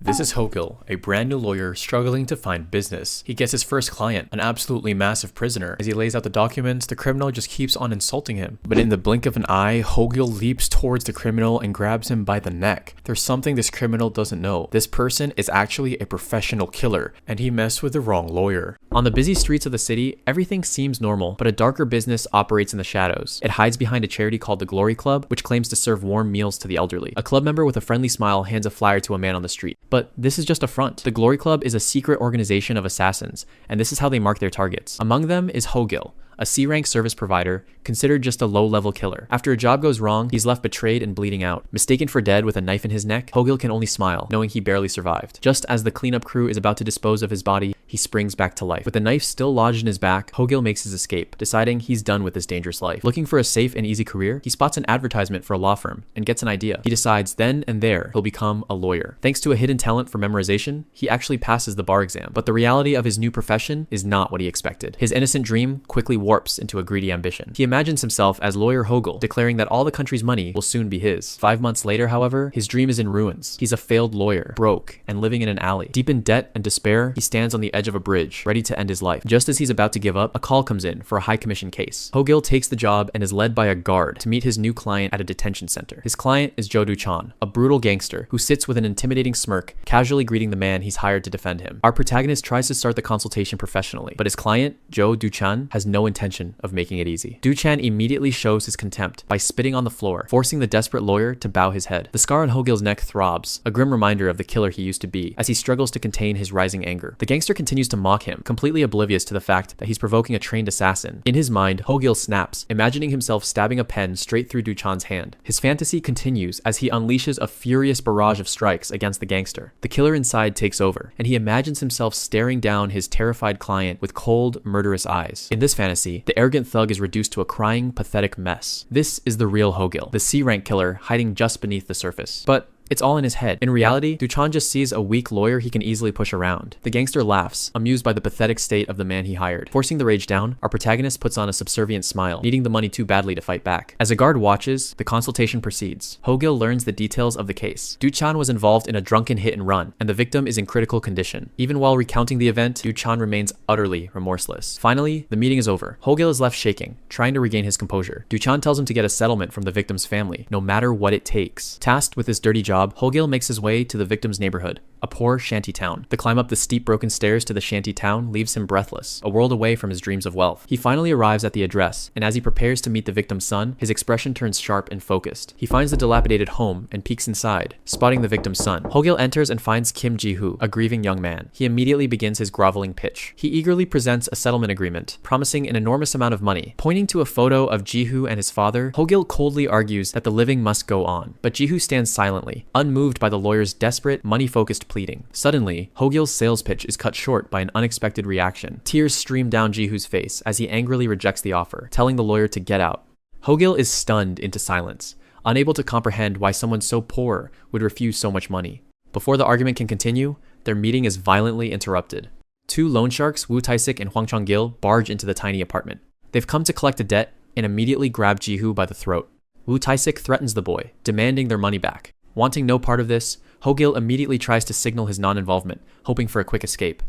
This is Hogil, a brand new lawyer struggling to find business. He gets his first client, an absolutely massive prisoner. As he lays out the documents, the criminal just keeps on insulting him. But in the blink of an eye, Hogil leaps towards the criminal and grabs him by the neck. There's something this criminal doesn't know. This person is actually a professional killer, and he messed with the wrong lawyer. On the busy streets of the city, everything seems normal, but a darker business operates in the shadows. It hides behind a charity called the Glory Club, which claims to serve warm meals to the elderly. A club member with a friendly smile hands a flyer to a man on the street. But this is just a front. The Glory Club is a secret organization of assassins, and this is how they mark their targets. Among them is Hogil, a C-rank service provider, considered just a low-level killer. After a job goes wrong, he's left betrayed and bleeding out. Mistaken for dead with a knife in his neck, Hogil can only smile, knowing he barely survived. Just as the cleanup crew is about to dispose of his body, he springs back to life. With the knife still lodged in his back, Hogil makes his escape, deciding he's done with this dangerous life. Looking for a safe and easy career, he spots an advertisement for a law firm and gets an idea. He decides then and there he'll become a lawyer. Thanks to a hidden talent for memorization, he actually passes the bar exam. But the reality of his new profession is not what he expected. His innocent dream quickly warps into a greedy ambition. He imagines himself as lawyer Hogil, declaring that all the country's money will soon be his. 5 months later, however, his dream is in ruins. He's a failed lawyer, broke, and living in an alley. Deep in debt and despair, he stands on the edge of a bridge, ready to end his life. Just as he's about to give up, a call comes in for a high commission case. Hogil takes the job and is led by a guard to meet his new client at a detention center. His client is Joe Duchan, a brutal gangster who sits with an intimidating smirk, casually greeting the man he's hired to defend him. Our protagonist tries to start the consultation professionally, but his client, Joe Duchan, has no intention of making it easy. Duchan immediately shows his contempt by spitting on the floor, forcing the desperate lawyer to bow his head. The scar on Hogil's neck throbs, a grim reminder of the killer he used to be, as he struggles to contain his rising anger. The gangster continues to mock him, completely oblivious to the fact that he's provoking a trained assassin. In his mind, Hogil snaps, imagining himself stabbing a pen straight through Duchan's hand. His fantasy continues as he unleashes a furious barrage of strikes against the gangster. The killer inside takes over, and he imagines himself staring down his terrified client with cold, murderous eyes. In this fantasy, the arrogant thug is reduced to a crying, pathetic mess. This is the real Hogil, the C-rank killer hiding just beneath the surface. But it's all in his head. In reality, Duchan just sees a weak lawyer he can easily push around. The gangster laughs, amused by the pathetic state of the man he hired. Forcing the rage down, our protagonist puts on a subservient smile, needing the money too badly to fight back. As a guard watches, the consultation proceeds. Hogil learns the details of the case. Duchan was involved in a drunken hit and run, and the victim is in critical condition. Even while recounting the event, Duchan remains utterly remorseless. Finally, the meeting is over. Hogil is left shaking, trying to regain his composure. Duchan tells him to get a settlement from the victim's family, no matter what it takes. Tasked with this dirty job, Hogil makes his way to the victim's neighborhood, a poor shanty town. The climb up the steep broken stairs to the shanty town leaves him breathless, a world away from his dreams of wealth. He finally arrives at the address, and as he prepares to meet the victim's son, his expression turns sharp and focused. He finds the dilapidated home and peeks inside, spotting the victim's son. Hogil enters and finds Kim Ji-hoo, a grieving young man. He immediately begins his groveling pitch. He eagerly presents a settlement agreement, promising an enormous amount of money. Pointing to a photo of Ji-hoo and his father, Hogil coldly argues that the living must go on, but Ji-hoo stands silently, unmoved by the lawyer's desperate, money-focused pleading. Suddenly, Hogil's sales pitch is cut short by an unexpected reaction. Tears stream down Ji-hoo's face as he angrily rejects the offer, telling the lawyer to get out. Hogil is stunned into silence, unable to comprehend why someone so poor would refuse so much money. Before the argument can continue, their meeting is violently interrupted. Two loan sharks, Woo Tae-sik and Hwang Chong-gil, barge into the tiny apartment. They've come to collect a debt and immediately grab Ji-hoo by the throat. Woo Tae-sik threatens the boy, demanding their money back. Wanting no part of this, Hogil immediately tries to signal his non-involvement, hoping for a quick escape.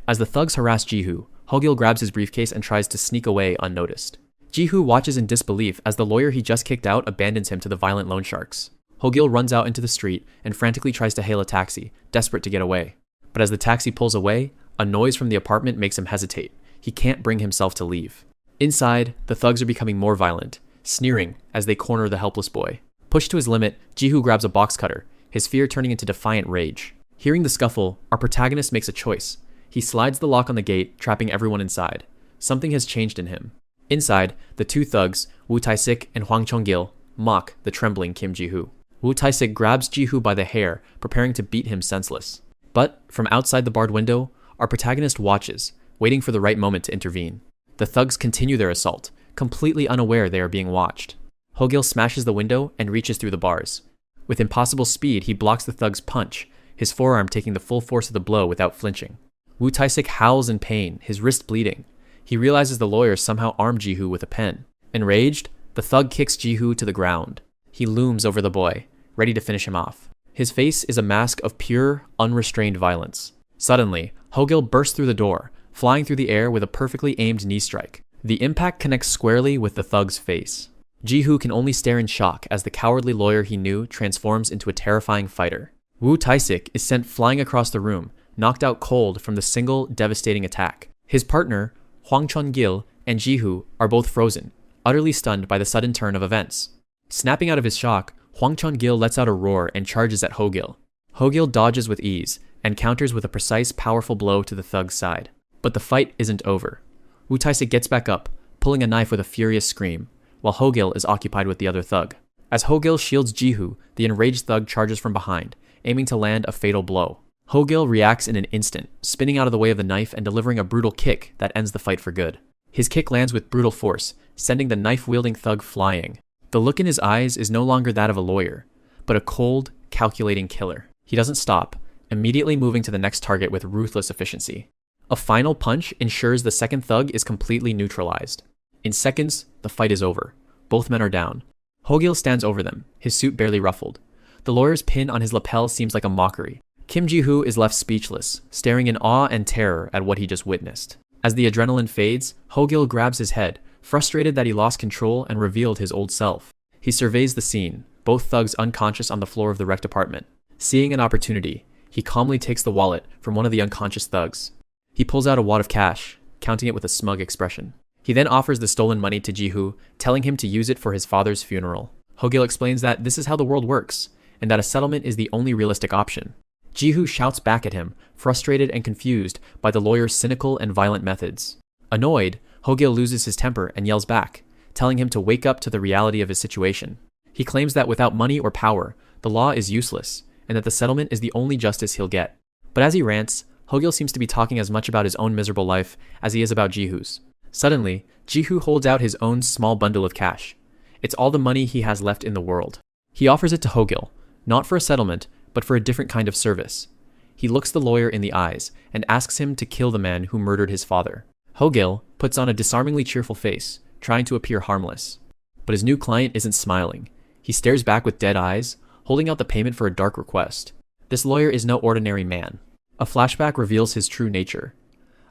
As the thugs harass Ji-hoo, Hogil grabs his briefcase and tries to sneak away unnoticed. Ji-hoo watches in disbelief as the lawyer he just kicked out abandons him to the violent loan sharks. Hogil runs out into the street and frantically tries to hail a taxi, desperate to get away. But as the taxi pulls away, a noise from the apartment makes him hesitate. He can't bring himself to leave. Inside, the thugs are becoming more violent, sneering as they corner the helpless boy. Pushed to his limit, Ji-hoo grabs a box cutter, his fear turning into defiant rage. Hearing the scuffle, our protagonist makes a choice. He slides the lock on the gate, trapping everyone inside. Something has changed in him. Inside, the two thugs, Woo Tae-sik and Hwang Chong-gil, mock the trembling Kim Ji-hoo. Woo Tae-sik grabs Ji-hoo by the hair, preparing to beat him senseless. But, from outside the barred window, our protagonist watches, waiting for the right moment to intervene. The thugs continue their assault, completely unaware they are being watched. Hogil smashes the window and reaches through the bars. With impossible speed, he blocks the thug's punch, his forearm taking the full force of the blow without flinching. Woo Tae-sik howls in pain, his wrist bleeding. He realizes the lawyer somehow armed Ji-hoo with a pen. Enraged, the thug kicks Ji-hoo to the ground. He looms over the boy, ready to finish him off. His face is a mask of pure, unrestrained violence. Suddenly, Hogil bursts through the door, flying through the air with a perfectly aimed knee strike. The impact connects squarely with the thug's face. Ji-hoo can only stare in shock as the cowardly lawyer he knew transforms into a terrifying fighter. Wu Taisik is sent flying across the room, knocked out cold from the single, devastating attack. His partner, Hwang Chun-gil, and Ji-hoo are both frozen, utterly stunned by the sudden turn of events. Snapping out of his shock, Hwang Chun-gil lets out a roar and charges at Hogil. Hogil dodges with ease and counters with a precise, powerful blow to the thug's side. But the fight isn't over. Wu Taisik gets back up, pulling a knife with a furious scream, while Hogil is occupied with the other thug. As Hogil shields Ji-hoo, the enraged thug charges from behind, aiming to land a fatal blow. Hogil reacts in an instant, spinning out of the way of the knife and delivering a brutal kick that ends the fight for good. His kick lands with brutal force, sending the knife-wielding thug flying. The look in his eyes is no longer that of a lawyer, but a cold, calculating killer. He doesn't stop, immediately moving to the next target with ruthless efficiency. A final punch ensures the second thug is completely neutralized. In seconds, the fight is over. Both men are down. Hogil stands over them, his suit barely ruffled. The lawyer's pin on his lapel seems like a mockery. Kim Ji-hoo is left speechless, staring in awe and terror at what he just witnessed. As the adrenaline fades, Hogil grabs his head, frustrated that he lost control and revealed his old self. He surveys the scene, both thugs unconscious on the floor of the wrecked apartment. Seeing an opportunity, he calmly takes the wallet from one of the unconscious thugs. He pulls out a wad of cash, counting it with a smug expression. He then offers the stolen money to Ji-hoo, telling him to use it for his father's funeral. Hogil explains that this is how the world works, and that a settlement is the only realistic option. Ji-hoo shouts back at him, frustrated and confused by the lawyer's cynical and violent methods. Annoyed, Hogil loses his temper and yells back, telling him to wake up to the reality of his situation. He claims that without money or power, the law is useless, and that the settlement is the only justice he'll get. But as he rants, Hogil seems to be talking as much about his own miserable life as he is about Ji-hoo's. Suddenly, Ji-hoo holds out his own small bundle of cash. It's all the money he has left in the world. He offers it to Hogil, not for a settlement, but for a different kind of service. He looks the lawyer in the eyes and asks him to kill the man who murdered his father. Hogil puts on a disarmingly cheerful face, trying to appear harmless. But his new client isn't smiling. He stares back with dead eyes, holding out the payment for a dark request. This lawyer is no ordinary man. A flashback reveals his true nature.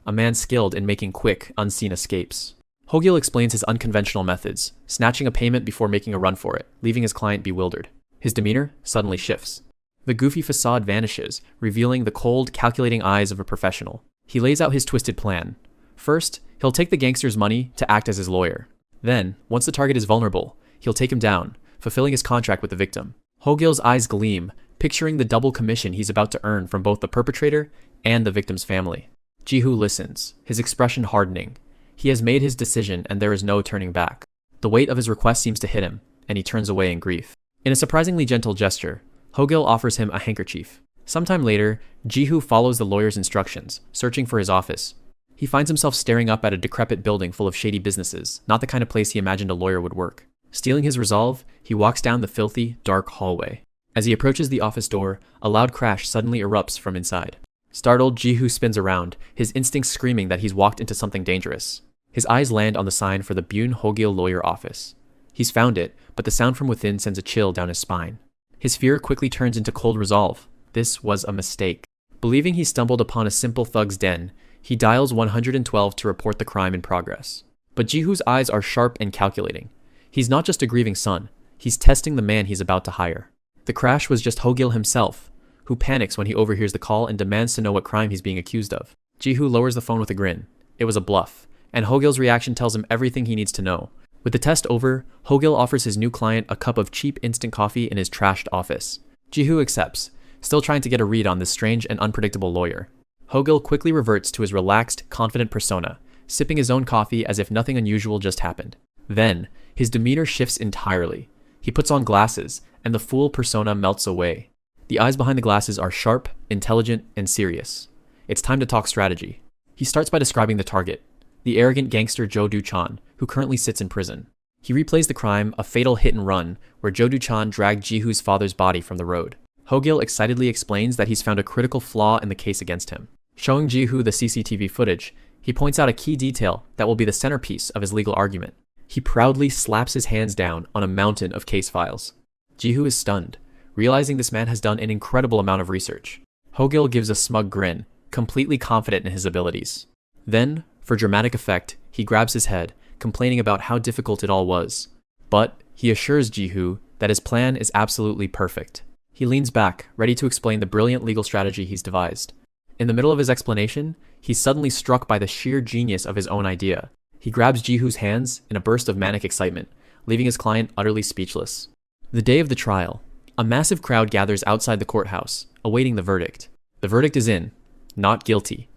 A man skilled in making quick, unseen escapes. Hogil explains his unconventional methods, snatching a payment before making a run for it, leaving his client bewildered. His demeanor suddenly shifts. The goofy facade vanishes, revealing the cold, calculating eyes of a professional. He lays out his twisted plan. First, he'll take the gangster's money to act as his lawyer. Then, once the target is vulnerable, he'll take him down, fulfilling his contract with the victim. Hogil's eyes gleam, picturing the double commission he's about to earn from both the perpetrator and the victim's family. Ji-hoo listens, his expression hardening. He has made his decision and there is no turning back. The weight of his request seems to hit him, and he turns away in grief. In a surprisingly gentle gesture, Hogil offers him a handkerchief. Sometime later, Ji-hoo follows the lawyer's instructions, searching for his office. He finds himself staring up at a decrepit building full of shady businesses, not the kind of place he imagined a lawyer would work. Stealing his resolve, he walks down the filthy, dark hallway. As he approaches the office door, a loud crash suddenly erupts from inside. Startled, Ji-hoo spins around, his instincts screaming that he's walked into something dangerous. His eyes land on the sign for the Bune Hogil lawyer office. He's found it, but the sound from within sends a chill down his spine. His fear quickly turns into cold resolve. This was a mistake. Believing he stumbled upon a simple thug's den, he dials 112 to report the crime in progress. But Ji-hoo's eyes are sharp and calculating. He's not just a grieving son, he's testing the man he's about to hire. The crash was just Hogil himself, who panics when he overhears the call and demands to know what crime he's being accused of. Ji-hoo lowers the phone with a grin. It was a bluff, and Hogil's reaction tells him everything he needs to know. With the test over, Hogil offers his new client a cup of cheap instant coffee in his trashed office. Ji-hoo accepts, still trying to get a read on this strange and unpredictable lawyer. Hogil quickly reverts to his relaxed, confident persona, sipping his own coffee as if nothing unusual just happened. Then, his demeanor shifts entirely. He puts on glasses, and the fool persona melts away. The eyes behind the glasses are sharp, intelligent, and serious. It's time to talk strategy. He starts by describing the target, the arrogant gangster Jo Du-chan, who currently sits in prison. He replays the crime, a fatal hit and run, where Jo Du-chan dragged Ji-hoo's father's body from the road. Hogil excitedly explains that he's found a critical flaw in the case against him. Showing Ji-hoo the CCTV footage, he points out a key detail that will be the centerpiece of his legal argument. He proudly slaps his hands down on a mountain of case files. Ji-hoo is stunned, realizing this man has done an incredible amount of research. Hogil gives a smug grin, completely confident in his abilities. Then, for dramatic effect, he grabs his head, complaining about how difficult it all was. But he assures Jihu that his plan is absolutely perfect. He leans back, ready to explain the brilliant legal strategy he's devised. In the middle of his explanation, he's suddenly struck by the sheer genius of his own idea. He grabs Jihu's hands in a burst of manic excitement, leaving his client utterly speechless. The day of the trial, a massive crowd gathers outside the courthouse, awaiting the verdict. The verdict is in, not guilty.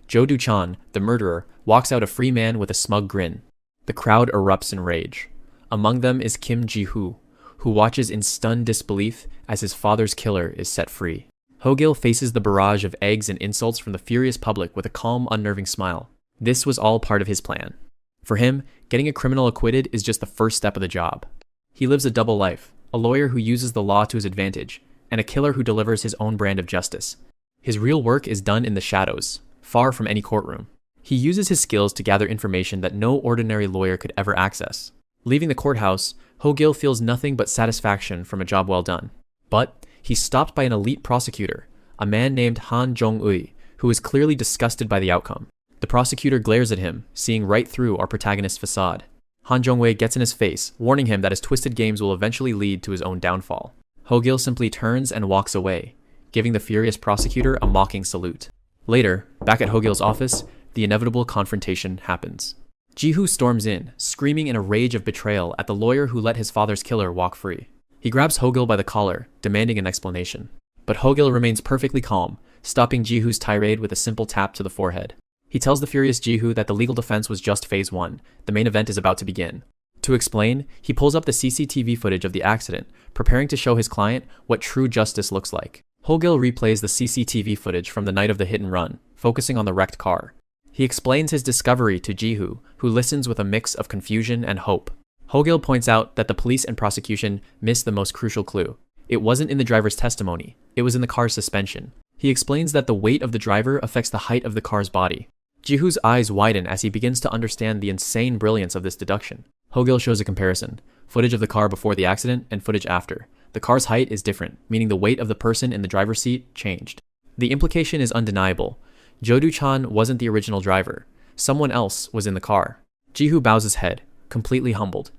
Jo Du-chan, the murderer, walks out a free man with a smug grin. The crowd erupts in rage. Among them is Kim Ji-hoo, who watches in stunned disbelief as his father's killer is set free. Hogil faces the barrage of eggs and insults from the furious public with a calm, unnerving smile. This was all part of his plan. For him, getting a criminal acquitted is just the first step of the job. He lives a double life, a lawyer who uses the law to his advantage, and a killer who delivers his own brand of justice. His real work is done in the shadows, far from any courtroom. He uses his skills to gather information that no ordinary lawyer could ever access. Leaving the courthouse, Hogil feels nothing but satisfaction from a job well done. But he's stopped by an elite prosecutor, a man named Han Jong-ui, who is clearly disgusted by the outcome. The prosecutor glares at him, seeing right through our protagonist's facade. Han Jong-ui gets in his face, warning him that his twisted games will eventually lead to his own downfall. Hogil simply turns and walks away, giving the furious prosecutor a mocking salute. Later, back at Hogil's office, the inevitable confrontation happens. Jihu storms in, screaming in a rage of betrayal at the lawyer who let his father's killer walk free. He grabs Hogil by the collar, demanding an explanation. But Hogil remains perfectly calm, stopping Jihu's tirade with a simple tap to the forehead. He tells the furious Jihu that the legal defense was just phase 1. The main event is about to begin. To explain, he pulls up the CCTV footage of the accident, preparing to show his client what true justice looks like. Hogil replays the CCTV footage from the night of the hit and run, focusing on the wrecked car. He explains his discovery to Jihu, who listens with a mix of confusion and hope. Hogil points out that the police and prosecution missed the most crucial clue. It wasn't in the driver's testimony, it was in the car's suspension. He explains that the weight of the driver affects the height of the car's body. Jihu's eyes widen as he begins to understand the insane brilliance of this deduction. Hogil shows a comparison, footage of the car before the accident and footage after. The car's height is different, meaning the weight of the person in the driver's seat changed. The implication is undeniable. Jo Du-chan wasn't the original driver. Someone else was in the car. Jihu bows his head, completely humbled.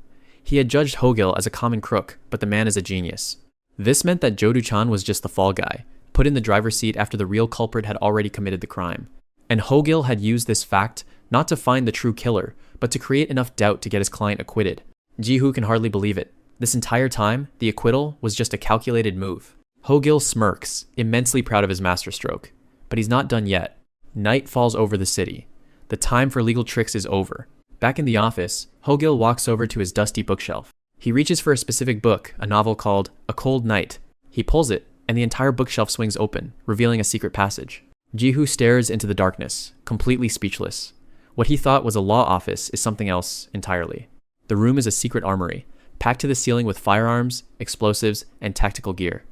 He had judged Hogil as a common crook, but the man is a genius. This meant that Jo Du-chan was just the fall guy, put in the driver's seat after the real culprit had already committed the crime. And Hogil had used this fact not to find the true killer, but to create enough doubt to get his client acquitted. Jihu can hardly believe it. This entire time, the acquittal was just a calculated move. Hogil smirks, immensely proud of his masterstroke. But he's not done yet. Night falls over the city. The time for legal tricks is over. Back in the office, Hogil walks over to his dusty bookshelf. He reaches for a specific book, a novel called A Cold Night. He pulls it, and the entire bookshelf swings open, revealing a secret passage. Jihu stares into the darkness, completely speechless. What he thought was a law office is something else entirely. The room is a secret armory, packed to the ceiling with firearms, explosives, and tactical gear.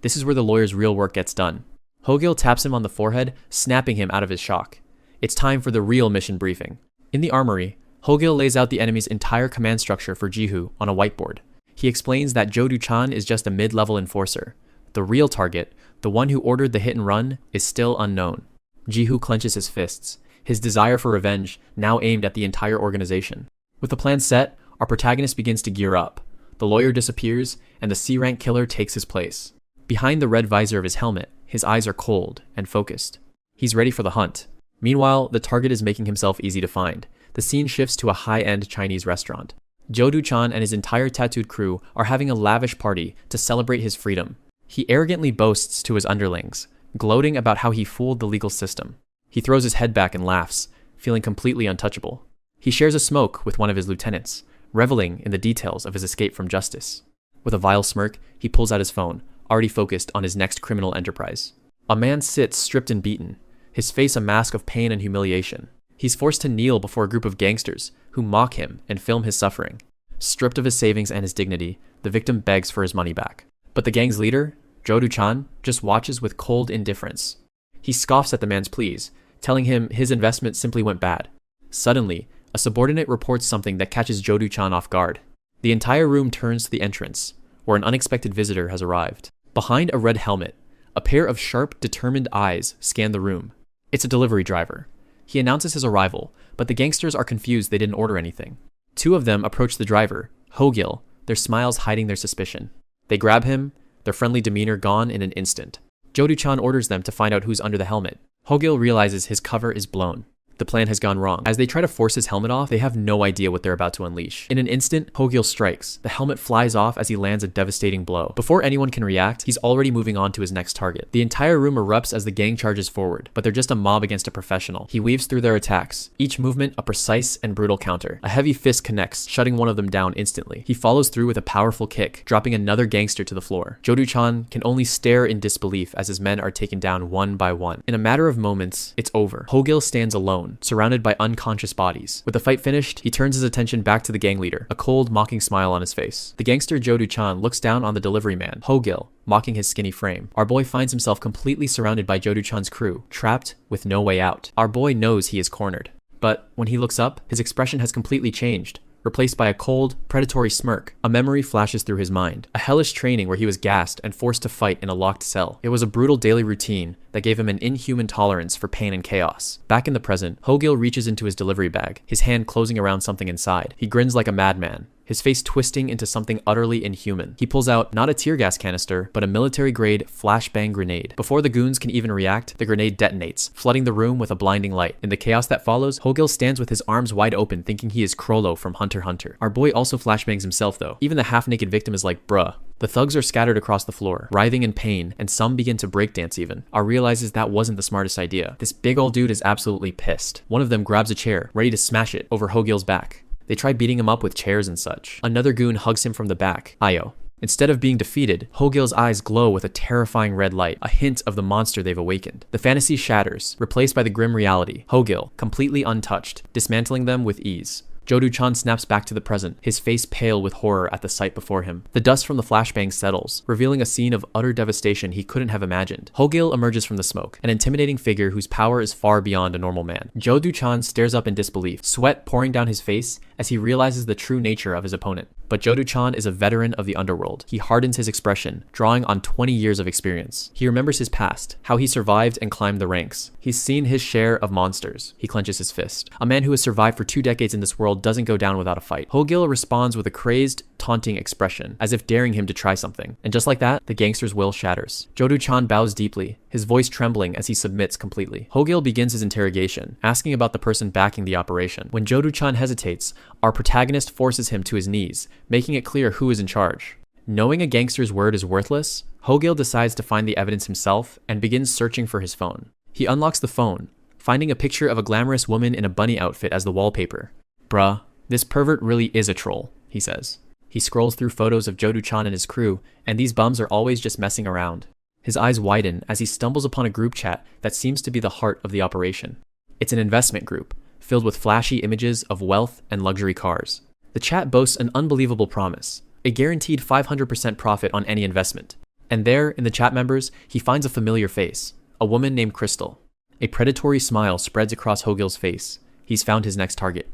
This is where the lawyer's real work gets done. Hogil taps him on the forehead, snapping him out of his shock. It's time for the real mission briefing. In the armory, Hogil lays out the enemy's entire command structure for Jihu on a whiteboard. He explains that Jo Du-chan is just a mid-level enforcer. The real target, the one who ordered the hit and run, is still unknown. Jihu clenches his fists, his desire for revenge now aimed at the entire organization. With the plan set, our protagonist begins to gear up. The lawyer disappears, and the C-rank killer takes his place. Behind the red visor of his helmet, his eyes are cold and focused. He's ready for the hunt. Meanwhile, the target is making himself easy to find. The scene shifts to a high-end Chinese restaurant. Jo Du-chan and his entire tattooed crew are having a lavish party to celebrate his freedom. He arrogantly boasts to his underlings, gloating about how he fooled the legal system. He throws his head back and laughs, feeling completely untouchable. He shares a smoke with one of his lieutenants, reveling in the details of his escape from justice. With a vile smirk, he pulls out his phone, already focused on his next criminal enterprise. A man sits stripped and beaten, his face a mask of pain and humiliation. He's forced to kneel before a group of gangsters who mock him and film his suffering. Stripped of his savings and his dignity, the victim begs for his money back. But the gang's leader, Jo Du-chan, just watches with cold indifference. He scoffs at the man's pleas, telling him his investment simply went bad. Suddenly, a subordinate reports something that catches Jo Du-chan off guard. The entire room turns to the entrance, where an unexpected visitor has arrived. Behind a red helmet, a pair of sharp, determined eyes scan the room. It's a delivery driver. He announces his arrival, but the gangsters are confused they didn't order anything. Two of them approach the driver, Hogyl, their smiles hiding their suspicion. They grab him, their friendly demeanor gone in an instant. Jodu-chan orders them to find out who's under the helmet. Hogyl realizes his cover is blown. The plan has gone wrong. As they try to force his helmet off, they have no idea what they're about to unleash. In an instant, Hogyl strikes. The helmet flies off as he lands a devastating blow. Before anyone can react, he's already moving on to his next target. The entire room erupts as the gang charges forward, but they're just a mob against a professional. He weaves through their attacks, each movement a precise and brutal counter. A heavy fist connects, shutting one of them down instantly. He follows through with a powerful kick, dropping another gangster to the floor. Jodu-chan can only stare in disbelief as his men are taken down one by one. In a matter of moments, it's over. Hogyl stands alone, surrounded by unconscious bodies. With the fight finished, he turns his attention back to the gang leader, a cold, mocking smile on his face. The gangster Jodu-chan looks down on the delivery man, Hogyl, mocking his skinny frame. Our boy finds himself completely surrounded by Jodu-chan's crew, trapped with no way out. Our boy knows he is cornered. But when he looks up, his expression has completely changed, replaced by a cold, predatory smirk. A memory flashes through his mind. A hellish training where he was gassed and forced to fight in a locked cell. It was a brutal daily routine that gave him an inhuman tolerance for pain and chaos. Back in the present, Hogyl reaches into his delivery bag, his hand closing around something inside. He grins like a madman, his face twisting into something utterly inhuman. He pulls out not a tear gas canister, but a military-grade flashbang grenade. Before the goons can even react, the grenade detonates, flooding the room with a blinding light. In the chaos that follows, Hogyl stands with his arms wide open, thinking he is Krollo from Hunter x Hunter. Our boy also flashbangs himself though. Even the half-naked victim is like, bruh. The thugs are scattered across the floor, writhing in pain, and some begin to breakdance even. R realizes that wasn't the smartest idea. This big old dude is absolutely pissed. One of them grabs a chair, ready to smash it over Hogyl's back. They try beating him up with chairs and such. Another goon hugs him from the back, Ayo. Instead of being defeated, Hogyl's eyes glow with a terrifying red light, a hint of the monster they've awakened. The fantasy shatters, replaced by the grim reality. Hogyl, completely untouched, dismantling them with ease. Jodu-chan snaps back to the present, his face pale with horror at the sight before him. The dust from the flashbang settles, revealing a scene of utter devastation he couldn't have imagined. Hogyl emerges from the smoke, an intimidating figure whose power is far beyond a normal man. Jodu-chan stares up in disbelief, sweat pouring down his face as he realizes the true nature of his opponent. But Jodu-chan is a veteran of the underworld. He hardens his expression, drawing on 20 years of experience. He remembers his past, how he survived and climbed the ranks. He's seen his share of monsters. He clenches his fist. A man who has survived for 2 decades in this world doesn't go down without a fight. Hogyl responds with a crazed, taunting expression, as if daring him to try something. And just like that, the gangster's will shatters. Jodu-chan bows deeply, his voice trembling as he submits completely. Hogyl begins his interrogation, asking about the person backing the operation. When Jodu-chan hesitates, our protagonist forces him to his knees, making it clear who is in charge. Knowing a gangster's word is worthless, Hogyl decides to find the evidence himself and begins searching for his phone. He unlocks the phone, finding a picture of a glamorous woman in a bunny outfit as the wallpaper. Bruh, this pervert really is a troll, he says. He scrolls through photos of Jodu-chan and his crew, and these bums are always just messing around. His eyes widen as he stumbles upon a group chat that seems to be the heart of the operation. It's an investment group, filled with flashy images of wealth and luxury cars. The chat boasts an unbelievable promise, a guaranteed 500% profit on any investment. And there, in the chat members, he finds a familiar face, a woman named Crystal. A predatory smile spreads across Hogyl's face. He's found his next target.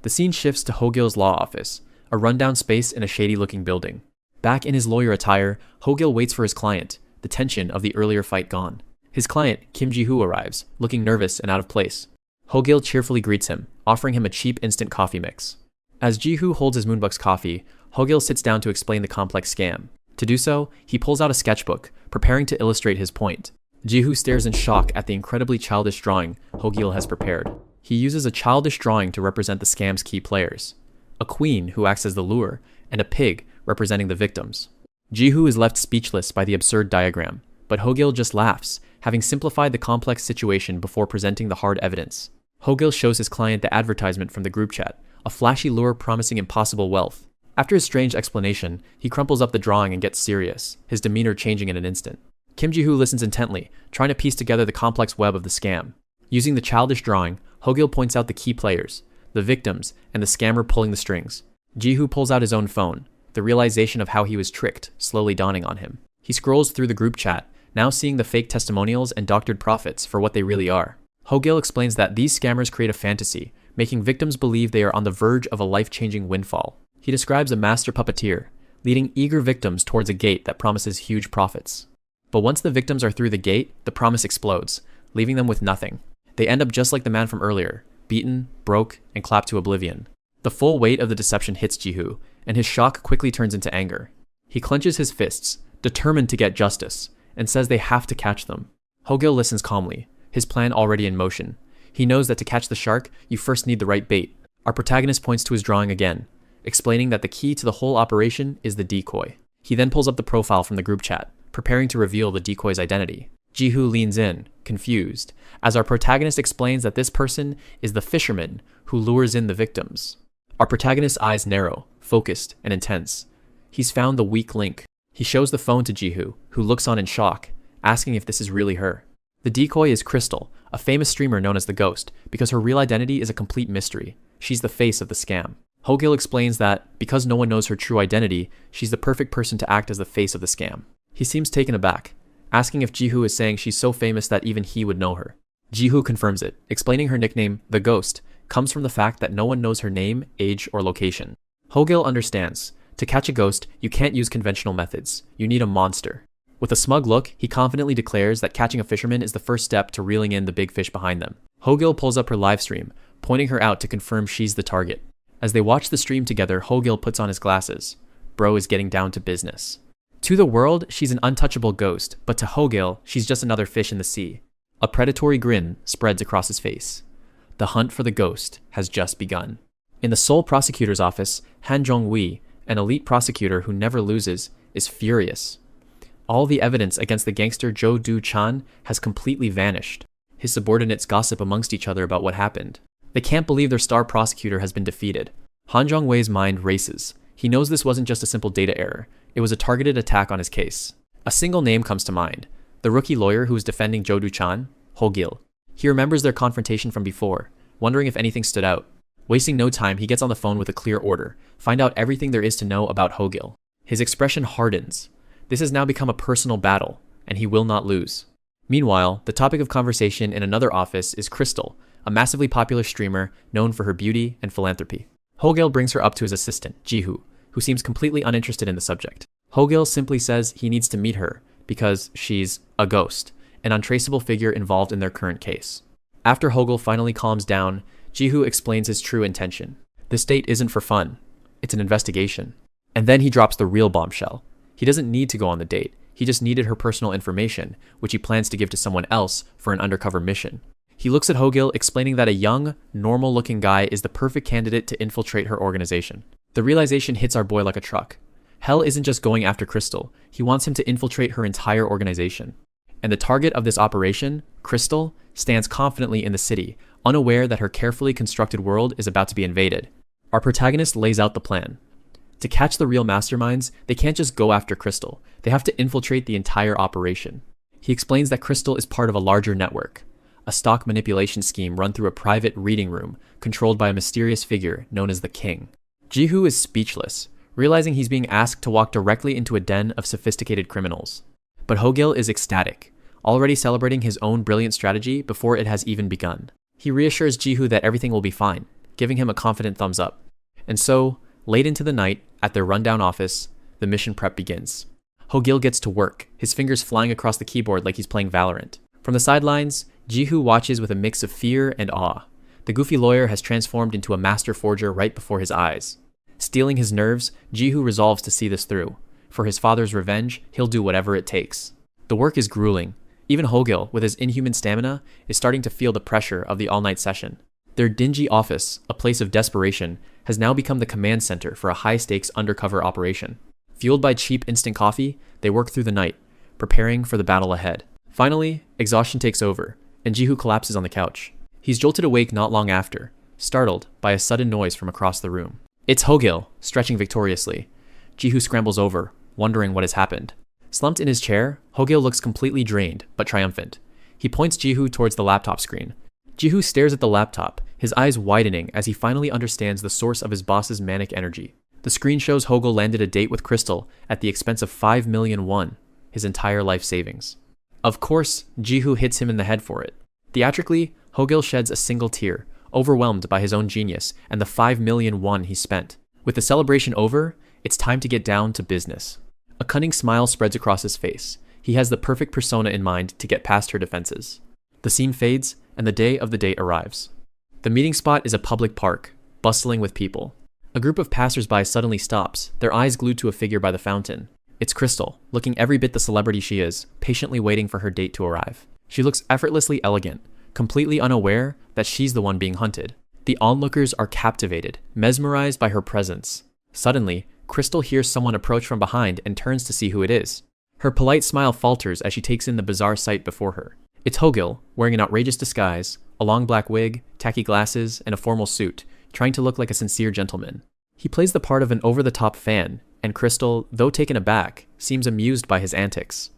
The scene shifts to Hogyl's law office, a rundown space in a shady-looking building. Back in his lawyer attire, Hogyl waits for his client, the tension of the earlier fight gone. His client, Kim Ji-hoo, arrives, looking nervous and out of place. Hogyl cheerfully greets him, offering him a cheap instant coffee mix. As Ji-hoo holds his Moonbuck's coffee, Hogyl sits down to explain the complex scam. To do so, he pulls out a sketchbook, preparing to illustrate his point. Ji-hoo stares in shock at the incredibly childish drawing Hogyl has prepared. He uses a childish drawing to represent the scam's key players. A queen who acts as the lure, and a pig representing the victims. Ji-hoo is left speechless by the absurd diagram, but Hogyl just laughs, having simplified the complex situation before presenting the hard evidence. Hogyl shows his client the advertisement from the group chat, a flashy lure promising impossible wealth. After his strange explanation, he crumples up the drawing and gets serious, his demeanor changing in an instant. Kim Ji-hoo listens intently, trying to piece together the complex web of the scam. Using the childish drawing, Hogyl points out the key players, the victims, and the scammer pulling the strings. Ji-hoo pulls out his own phone, the realization of how he was tricked slowly dawning on him. He scrolls through the group chat, now seeing the fake testimonials and doctored prophets for what they really are. Hogyl explains that these scammers create a fantasy, making victims believe they are on the verge of a life-changing windfall. He describes a master puppeteer, leading eager victims towards a gate that promises huge profits. But once the victims are through the gate, the promise explodes, leaving them with nothing. They end up just like the man from earlier, beaten, broke, and clapped to oblivion. The full weight of the deception hits Jihu, and his shock quickly turns into anger. He clenches his fists, determined to get justice, and says they have to catch them. Hogil listens calmly, his plan already in motion. He knows that to catch the shark, you first need the right bait. Our protagonist points to his drawing again, explaining that the key to the whole operation is the decoy. He then pulls up the profile from the group chat, preparing to reveal the decoy's identity. Jihu leans in, confused, as our protagonist explains that this person is the fisherman who lures in the victims. Our protagonist's eyes narrow, focused, and intense. He's found the weak link. He shows the phone to Jihu, who looks on in shock, asking if this is really her. The decoy is Crystal, a famous streamer known as the Ghost, because her real identity is a complete mystery. She's the face of the scam. Hogil explains that, because no one knows her true identity, she's the perfect person to act as the face of the scam. He seems taken aback, asking if Jihu is saying she's so famous that even he would know her. Jihu confirms it, explaining her nickname, the Ghost, comes from the fact that no one knows her name, age, or location. Hogil understands. To catch a ghost, you can't use conventional methods. You need a monster. With a smug look, he confidently declares that catching a fisherman is the first step to reeling in the big fish behind them. Hogil pulls up her live stream, pointing her out to confirm she's the target. As they watch the stream together, Hogil puts on his glasses. Bro is getting down to business. To the world, she's an untouchable ghost, but to Hogil, she's just another fish in the sea. A predatory grin spreads across his face. The hunt for the ghost has just begun. In the Seoul prosecutor's office, Han Jong-wi, an elite prosecutor who never loses, is furious. All the evidence against the gangster Jo Do-chan has completely vanished. His subordinates gossip amongst each other about what happened. They can't believe their star prosecutor has been defeated. Han Jong-wei's mind races. He knows this wasn't just a simple data error. It was a targeted attack on his case. A single name comes to mind. The rookie lawyer who was defending Jo Do-chan, Hogil. He remembers their confrontation from before, wondering if anything stood out. Wasting no time, he gets on the phone with a clear order. Find out everything there is to know about Hogil. His expression hardens. This has now become a personal battle, and he will not lose. Meanwhile, the topic of conversation in another office is Crystal, a massively popular streamer known for her beauty and philanthropy. Hogil brings her up to his assistant, Jihu, who seems completely uninterested in the subject. Hogil simply says he needs to meet her because she's a ghost, an untraceable figure involved in their current case. After Hogil finally calms down, Jihu explains his true intention. This date isn't for fun. It's an investigation. And then he drops the real bombshell. He doesn't need to go on the date. He just needed her personal information, which he plans to give to someone else for an undercover mission. He looks at Hogil, explaining that a young, normal-looking guy is the perfect candidate to infiltrate her organization. The realization hits our boy like a truck. Hell isn't just going after Crystal. He wants him to infiltrate her entire organization. And the target of this operation, Crystal, stands confidently in the city, unaware that her carefully constructed world is about to be invaded. Our protagonist lays out the plan. To catch the real masterminds, they can't just go after Crystal. They have to infiltrate the entire operation. He explains that Crystal is part of a larger network, a stock manipulation scheme run through a private reading room controlled by a mysterious figure known as the King. Jihu is speechless, realizing he's being asked to walk directly into a den of sophisticated criminals. But Hogil is ecstatic, already celebrating his own brilliant strategy before it has even begun. He reassures Jihu that everything will be fine, giving him a confident thumbs up. And so, late into the night, at their rundown office, the mission prep begins. Hogil gets to work, his fingers flying across the keyboard like he's playing Valorant. From the sidelines, Jihu watches with a mix of fear and awe. The goofy lawyer has transformed into a master forger right before his eyes. Stealing his nerves, Jihu resolves to see this through. For his father's revenge, he'll do whatever it takes. The work is grueling. Even Hogil, with his inhuman stamina, is starting to feel the pressure of the all-night session. Their dingy office, a place of desperation, has now become the command center for a high-stakes undercover operation. Fueled by cheap instant coffee, they work through the night, preparing for the battle ahead. Finally, exhaustion takes over, and Jihu collapses on the couch. He's jolted awake not long after, startled by a sudden noise from across the room. It's Hogil, stretching victoriously. Jihu scrambles over, wondering what has happened. Slumped in his chair, Hogil looks completely drained, but triumphant. He points Jihu towards the laptop screen. Jihu stares at the laptop, his eyes widening as he finally understands the source of his boss's manic energy. The screen shows Hogil landed a date with Crystal at the expense of 5 million won, his entire life savings. Of course, Jihu hits him in the head for it. Theatrically, Hogil sheds a single tear, overwhelmed by his own genius and the 5 million won he spent. With the celebration over, It's time to get down to business. A cunning smile spreads across his face. He has the perfect persona in mind to get past her defenses. The scene fades, and the day of the date arrives. The meeting spot is a public park, bustling with people. A group of passersby suddenly stops, their eyes glued to a figure by the fountain. It's Crystal, looking every bit the celebrity she is, patiently waiting for her date to arrive. She looks effortlessly elegant, completely unaware that she's the one being hunted. The onlookers are captivated, mesmerized by her presence. Suddenly, Crystal hears someone approach from behind and turns to see who it is. Her polite smile falters as she takes in the bizarre sight before her. It's Hogil, wearing an outrageous disguise, a long black wig, tacky glasses, and a formal suit, trying to look like a sincere gentleman. He plays the part of an over-the-top fan, and Crystal, though taken aback, seems amused by his antics.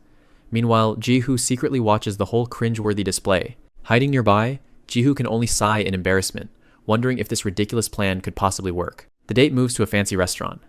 Meanwhile, Ji-hoo secretly watches the whole cringe-worthy display. Hiding nearby, Ji-hoo can only sigh in embarrassment, wondering if this ridiculous plan could possibly work. The date moves to a fancy restaurant.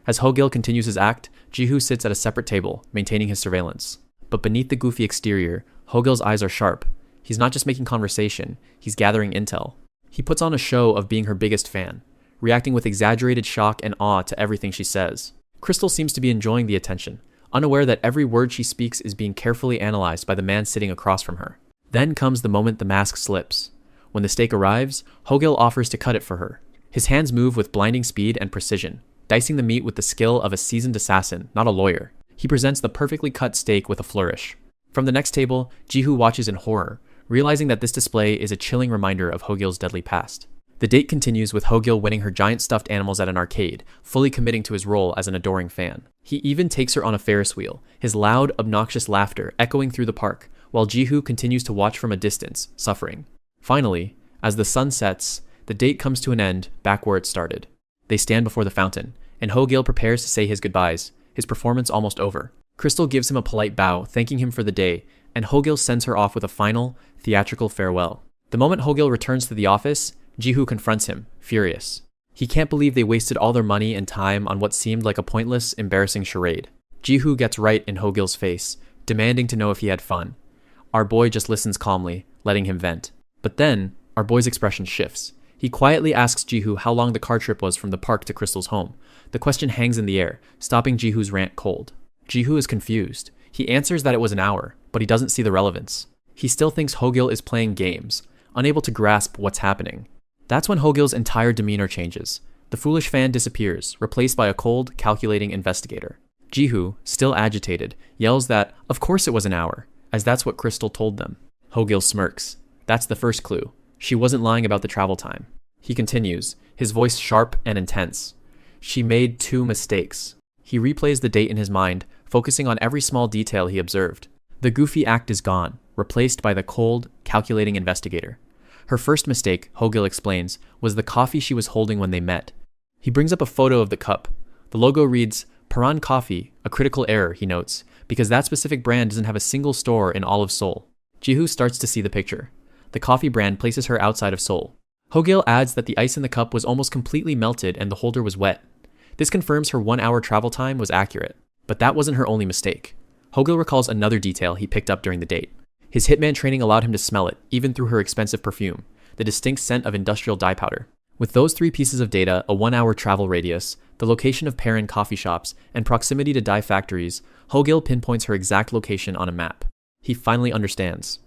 As Hogil continues his act, Ji-hoo sits at a separate table, maintaining his surveillance. But beneath the goofy exterior, Hogil's eyes are sharp. He's not just making conversation, he's gathering intel. He puts on a show of being her biggest fan, reacting with exaggerated shock and awe to everything she says. Crystal seems to be enjoying the attention, unaware that every word she speaks is being carefully analyzed by the man sitting across from her. Then comes the moment the mask slips. When the steak arrives, Hogil offers to cut it for her. His hands move with blinding speed and precision, dicing the meat with the skill of a seasoned assassin, not a lawyer. He presents the perfectly cut steak with a flourish. From the next table, Ji-hoo watches in horror, realizing that this display is a chilling reminder of Hogil's deadly past. The date continues with Hogil winning her giant stuffed animals at an arcade, fully committing to his role as an adoring fan. He even takes her on a Ferris wheel, his loud, obnoxious laughter echoing through the park, while Ji-hoo continues to watch from a distance, suffering. Finally, as the sun sets, the date comes to an end back where it started. They stand before the fountain, and Hogil prepares to say his goodbyes, his performance almost over. Crystal gives him a polite bow, thanking him for the day, and Hogil sends her off with a final, theatrical farewell. The moment Hogil returns to the office, Ji-hoo confronts him, furious. He can't believe they wasted all their money and time on what seemed like a pointless, embarrassing charade. Ji-hoo gets right in Hogil's face, demanding to know if he had fun. Our boy just listens calmly, letting him vent. But then, our boy's expression shifts. He quietly asks Ji-hoo how long the car trip was from the park to Crystal's home. The question hangs in the air, stopping Ji-hoo's rant cold. Ji-hoo is confused. He answers that it was an hour, but he doesn't see the relevance. He still thinks Hogil is playing games, unable to grasp what's happening. That's when Hogil's entire demeanor changes. The foolish fan disappears, replaced by a cold, calculating investigator. Ji-hoo, still agitated, yells that, of course it was an hour, as that's what Crystal told them. Hogil smirks. That's the first clue. She wasn't lying about the travel time. He continues, his voice sharp and intense. She made 2 mistakes. He replays the date in his mind, focusing on every small detail he observed. The goofy act is gone, replaced by the cold, calculating investigator. Her first mistake, Hogil explains, was the coffee she was holding when they met. He brings up a photo of the cup. The logo reads, Paran Coffee, a critical error, he notes, because that specific brand doesn't have a single store in all of Seoul. Ji-hoo starts to see the picture. The coffee brand places her outside of Seoul. Hogil adds that the ice in the cup was almost completely melted and the holder was wet. This confirms her 1-hour travel time was accurate. But that wasn't her only mistake. Hogil recalls another detail he picked up during the date. His hitman training allowed him to smell it, even through her expensive perfume, the distinct scent of industrial dye powder. With those 3 pieces of data, a 1-hour travel radius, the location of Perrin coffee shops, and proximity to dye factories, Hogil pinpoints her exact location on a map. He finally understands.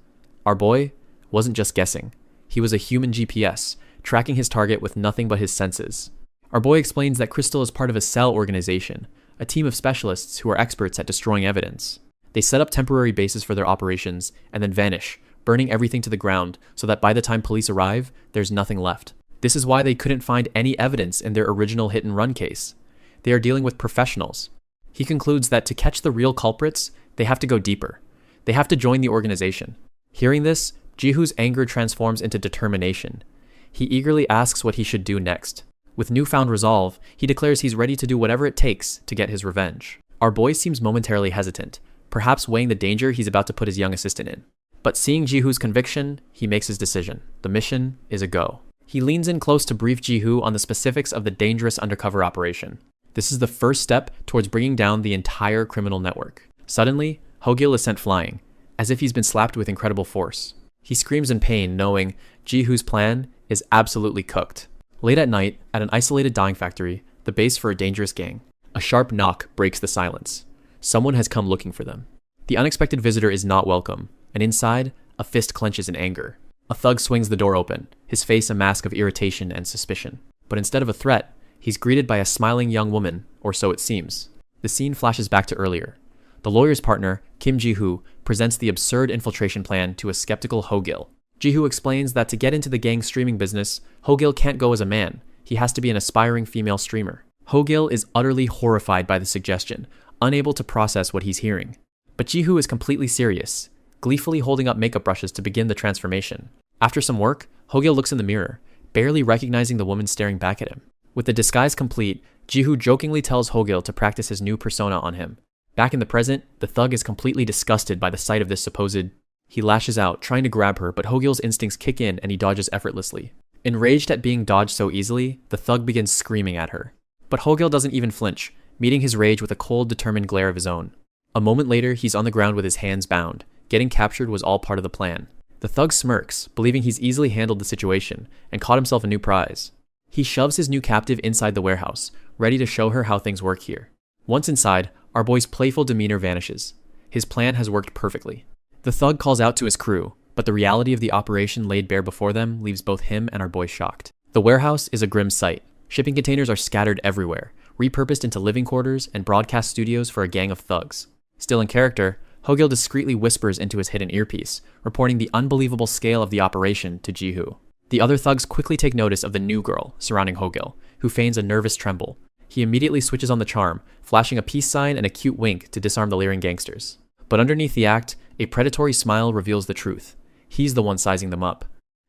Our boy wasn't just guessing. He was a human GPS, tracking his target with nothing but his senses. Our boy explains that Crystal is part of a cell organization, a team of specialists who are experts at destroying evidence. They set up temporary bases for their operations and then vanish, burning everything to the ground so that by the time police arrive, there's nothing left. This is why they couldn't find any evidence in their original hit-and-run case. They are dealing with professionals. He concludes that to catch the real culprits, they have to go deeper. They have to join the organization. Hearing this, Ji-hoo's anger transforms into determination. He eagerly asks what he should do next. With newfound resolve, he declares he's ready to do whatever it takes to get his revenge. Our boy seems momentarily hesitant, perhaps weighing the danger he's about to put his young assistant in. But seeing Ji-hoo's conviction, he makes his decision. The mission is a go. He leans in close to brief Ji-hoo on the specifics of the dangerous undercover operation. This is the first step towards bringing down the entire criminal network. Suddenly, Hogil is sent flying, as if he's been slapped with incredible force. He screams in pain, knowing Ji-hoo's plan is absolutely cooked. Late at night, at an isolated dyeing factory, the base for a dangerous gang. A sharp knock breaks the silence. Someone has come looking for them. The unexpected visitor is not welcome, and inside, a fist clenches in anger. A thug swings the door open, his face a mask of irritation and suspicion. But instead of a threat, he's greeted by a smiling young woman, or so it seems. The scene flashes back to earlier. The lawyer's partner, Kim Ji-hoo, presents the absurd infiltration plan to a skeptical Ho-gil. Ji-hoo explains that to get into the gang's streaming business, Ho-gil can't go as a man. He has to be an aspiring female streamer. Ho-gil is utterly horrified by the suggestion, unable to process what he's hearing. But Ji-hoo is completely serious, gleefully holding up makeup brushes to begin the transformation. After some work, Ho-gil looks in the mirror, barely recognizing the woman staring back at him. With the disguise complete, Ji-hoo jokingly tells Ho-gil to practice his new persona on him. Back in the present, the thug is completely disgusted by the sight of this supposed... He lashes out, trying to grab her, but Ho-gil's instincts kick in and he dodges effortlessly. Enraged at being dodged so easily, the thug begins screaming at her. But Ho-gil doesn't even flinch, meeting his rage with a cold, determined glare of his own. A moment later, he's on the ground with his hands bound. Getting captured was all part of the plan. The thug smirks, believing he's easily handled the situation, and caught himself a new prize. He shoves his new captive inside the warehouse, ready to show her how things work here. Once inside, our boy's playful demeanor vanishes. His plan has worked perfectly. The thug calls out to his crew, but the reality of the operation laid bare before them leaves both him and our boy shocked. The warehouse is a grim sight. Shipping containers are scattered everywhere, repurposed into living quarters and broadcast studios for a gang of thugs. Still in character, Ho-gil discreetly whispers into his hidden earpiece, reporting the unbelievable scale of the operation to Ji-hoo. The other thugs quickly take notice of the new girl surrounding Ho-gil, who feigns a nervous tremble. He immediately switches on the charm, flashing a peace sign and a cute wink to disarm the leering gangsters. But underneath the act, a predatory smile reveals the truth. He's the one sizing them up.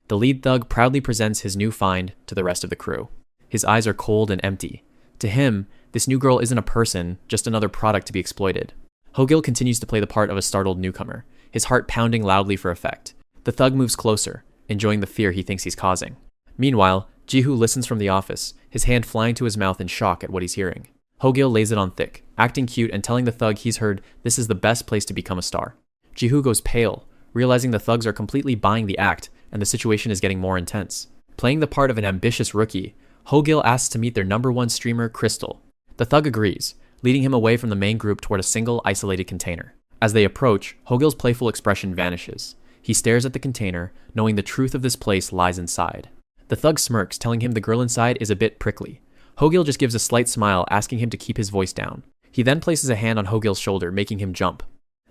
The lead thug proudly presents his new find to the rest of the crew. His eyes are cold and empty. To him, this new girl isn't a person, just another product to be exploited. Ho-gil continues to play the part of a startled newcomer, his heart pounding loudly for effect. The thug moves closer, enjoying the fear he thinks he's causing. Meanwhile, Ji-hoo listens from the office, his hand flying to his mouth in shock at what he's hearing. Ho-gil lays it on thick, acting cute and telling the thug he's heard this is the best place to become a star. Ji-hoo goes pale, realizing the thugs are completely buying the act and the situation is getting more intense. Playing the part of an ambitious rookie, Ho-gil asks to meet their #1 streamer, Crystal. The thug agrees, leading him away from the main group toward a single isolated container. As they approach, Ho-gil's playful expression vanishes. He stares at the container, knowing the truth of this place lies inside. The thug smirks, telling him the girl inside is a bit prickly. Ho-gil just gives a slight smile, asking him to keep his voice down. He then places a hand on Ho-gil's shoulder, making him jump.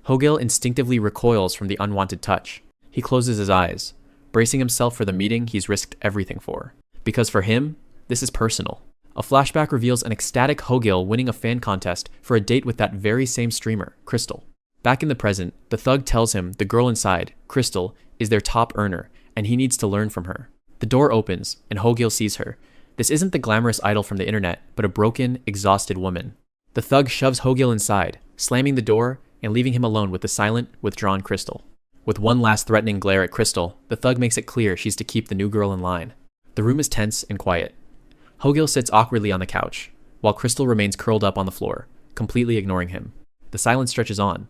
Ho-gil instinctively recoils from the unwanted touch. He closes his eyes, bracing himself for the meeting he's risked everything for. Because for him, this is personal. A flashback reveals an ecstatic Ho-gil winning a fan contest for a date with that very same streamer, Crystal. Back in the present, the thug tells him the girl inside, Crystal, is their top earner, and he needs to learn from her. The door opens, and Ho-gil sees her. This isn't the glamorous idol from the internet, but a broken, exhausted woman. The thug shoves Ho-gil inside, slamming the door and leaving him alone with the silent, withdrawn Crystal. With one last threatening glare at Crystal, the thug makes it clear she's to keep the new girl in line. The room is tense and quiet. Ho-gil sits awkwardly on the couch, while Crystal remains curled up on the floor, completely ignoring him. The silence stretches on.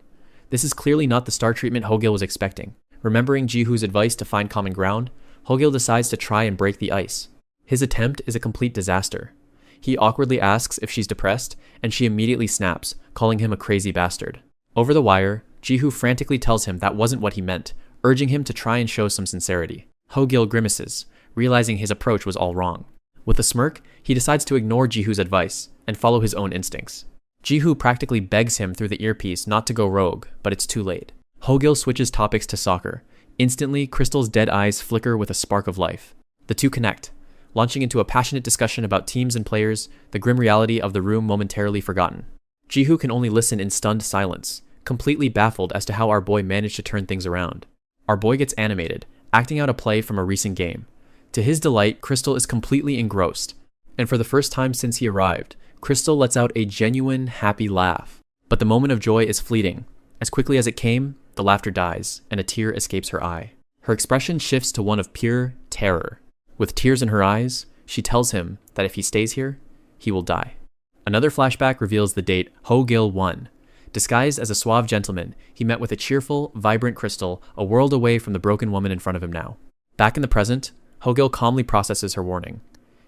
This is clearly not the star treatment Ho-gil was expecting. Remembering Ji-hoo's advice to find common ground, Ho-gil decides to try and break the ice. His attempt is a complete disaster. He awkwardly asks if she's depressed, and she immediately snaps, calling him a crazy bastard. Over the wire, Ji-hoo frantically tells him that wasn't what he meant, urging him to try and show some sincerity. Ho-gil grimaces, realizing his approach was all wrong. With a smirk, he decides to ignore Ji-hoo's advice and follow his own instincts. Ji-hoo practically begs him through the earpiece not to go rogue, but it's too late. Ho-gil switches topics to soccer. Instantly, Crystal's dead eyes flicker with a spark of life. The two connect, launching into a passionate discussion about teams and players, the grim reality of the room momentarily forgotten. Ji-hoo can only listen in stunned silence, completely baffled as to how our boy managed to turn things around. Our boy gets animated, acting out a play from a recent game. To his delight, Crystal is completely engrossed, and for the first time since he arrived, Crystal lets out a genuine, happy laugh. But the moment of joy is fleeting. As quickly as it came, the laughter dies, and a tear escapes her eye. Her expression shifts to one of pure terror. With tears in her eyes, she tells him that if he stays here, he will die. Another flashback reveals the date Ho-gil won. Disguised as a suave gentleman, he met with a cheerful, vibrant Crystal a world away from the broken woman in front of him now. Back in the present, Ho-gil calmly processes her warning.